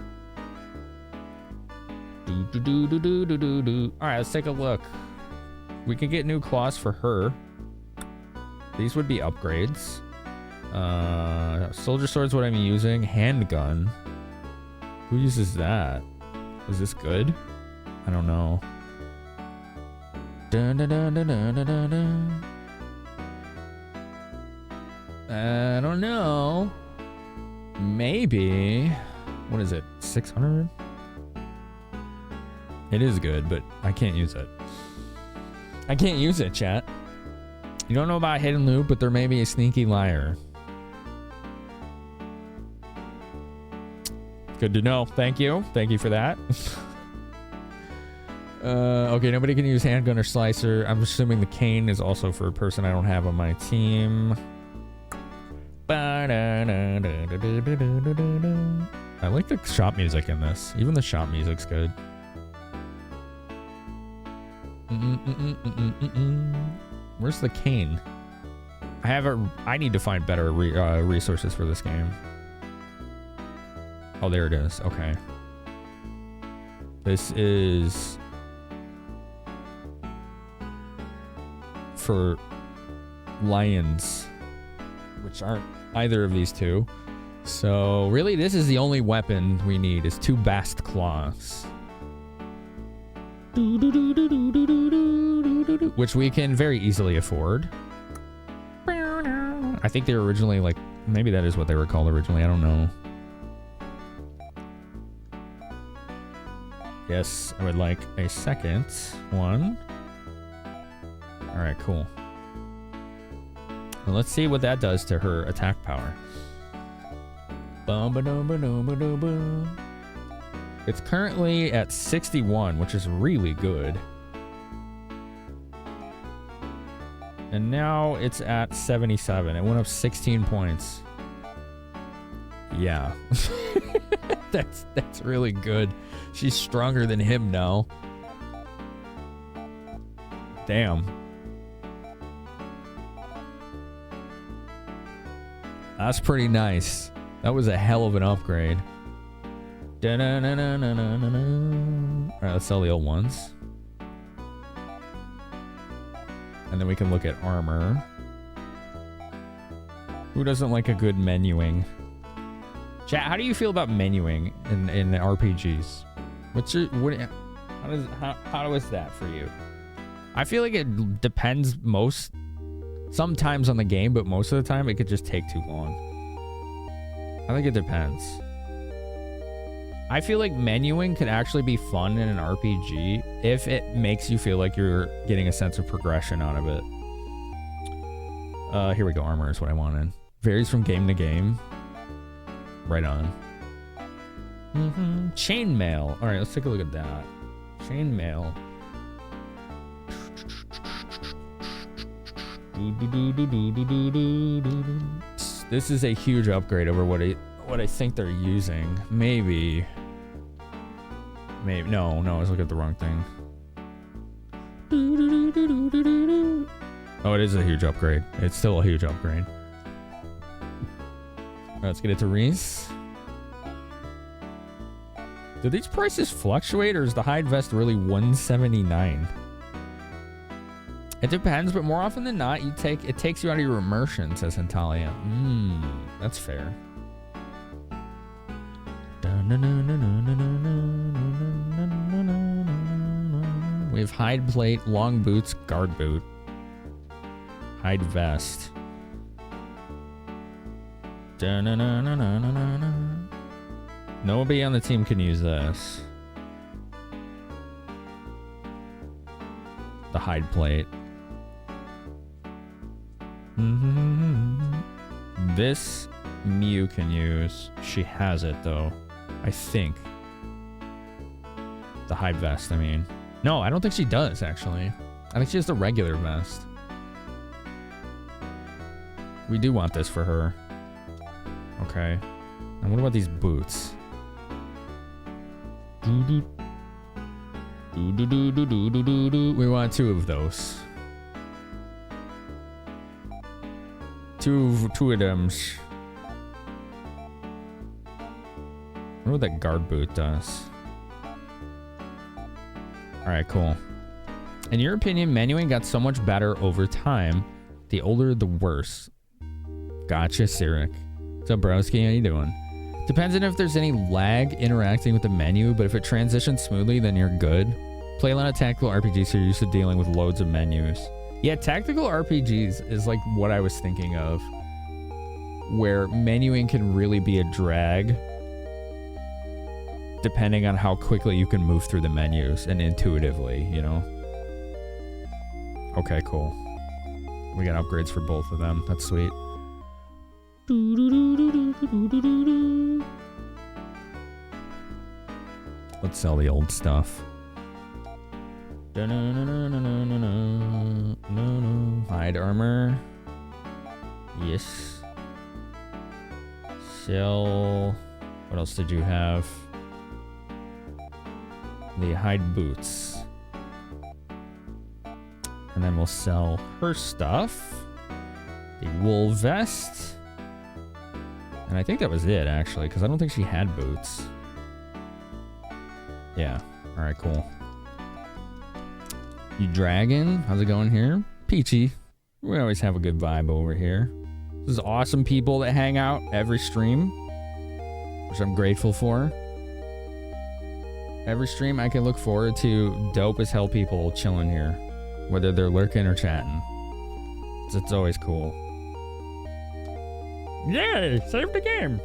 All right, let's take a look. We can get new claws for her. These would be upgrades. Soldier sword's what I'm using. Handgun. Who uses that? Is this good? I don't know. Dun, dun, dun, dun, dun, dun, dun, dun. I don't know. Maybe. What is it? 600? It is good, but I can't use it. I can't use it, chat. You don't know about hidden loot, but there may be a sneaky liar. Good to know. Thank you. Thank you for that. Okay, nobody can use handgun or slicer. I'm assuming the cane is also for a person I don't have on my team. I like the shop music in this. Even the shop music's good. Where's the cane? I need to find better resources for this game. Oh, there it is. Okay. This is for lions, which aren't either of these two. So really, this is the only weapon we need is 2 bast claws. Which we can very easily afford. I think they were originally like, maybe that is what they were called originally, I don't know. Yes, I would like a second one. Alright, cool. Well, let's see what that does to her attack power. It's currently at 61, which is really good. And now it's at 77. It went up 16 points. Yeah. That's really good. She's stronger than him now. Damn. That's pretty nice. That was a hell of an upgrade. Alright, let's sell the old ones. And then we can look at armor. Who doesn't like a good menuing? Chat, how do you feel about menuing in RPGs? What's your how is that for you? I feel like it depends sometimes on the game, but most of the time it could just take too long. I think it depends. I feel like menuing could actually be fun in an RPG if it makes you feel like you're getting a sense of progression out of it. Here we go. Armor is what I wanted. Varies from game to game. Right on. Chainmail. All right, let's take a look at that. Chainmail. This is a huge upgrade over what I think they're using. Maybe. No, I was looking at the wrong thing. Oh, it is a huge upgrade. It's still a huge upgrade. All right, let's get it to Reese. Do these prices fluctuate, or is the hide vest really $179? It depends, but more often than not, it takes you out of your immersion, says Antalya. That's fair. We have hide plate, long boots, guard boot, hide vest. Nobody on the team can use this. The hide plate. This Mew can use. She has it though, I think. The hide vest, I mean. No, I don't think she does actually. I think she has the regular vest. We do want this for her. Okay. And what about these boots? We want 2 of those. Two of them. I wonder what that guard boot does. Alright, cool. In your opinion, menuing got so much better over time. The older, the worse. Gotcha, Sirik. What's up, broski? How you doing? Depends on if there's any lag interacting with the menu, but if it transitions smoothly, then you're good. Play a lot of tactical RPGs, so you're used to dealing with loads of menus. Yeah, tactical RPGs is like what I was thinking of, where menuing can really be a drag depending on how quickly you can move through the menus and intuitively, you know? Okay, cool. We got upgrades for both of them. That's sweet. Let's sell the old stuff. Hide armor. Yes. Sell. What else did you have? The hide boots. And then we'll sell her stuff. The wool vest. And I think that was it, actually, because I don't think she had boots. Yeah. All right, cool. You dragon, how's it going here? peachy. We always have a good vibe over here. There's awesome people that hang out every stream, which I'm grateful for. Every stream I can look forward to dope as hell people chilling here, whether they're lurking or chatting. It's always cool. Yay! Saved the game!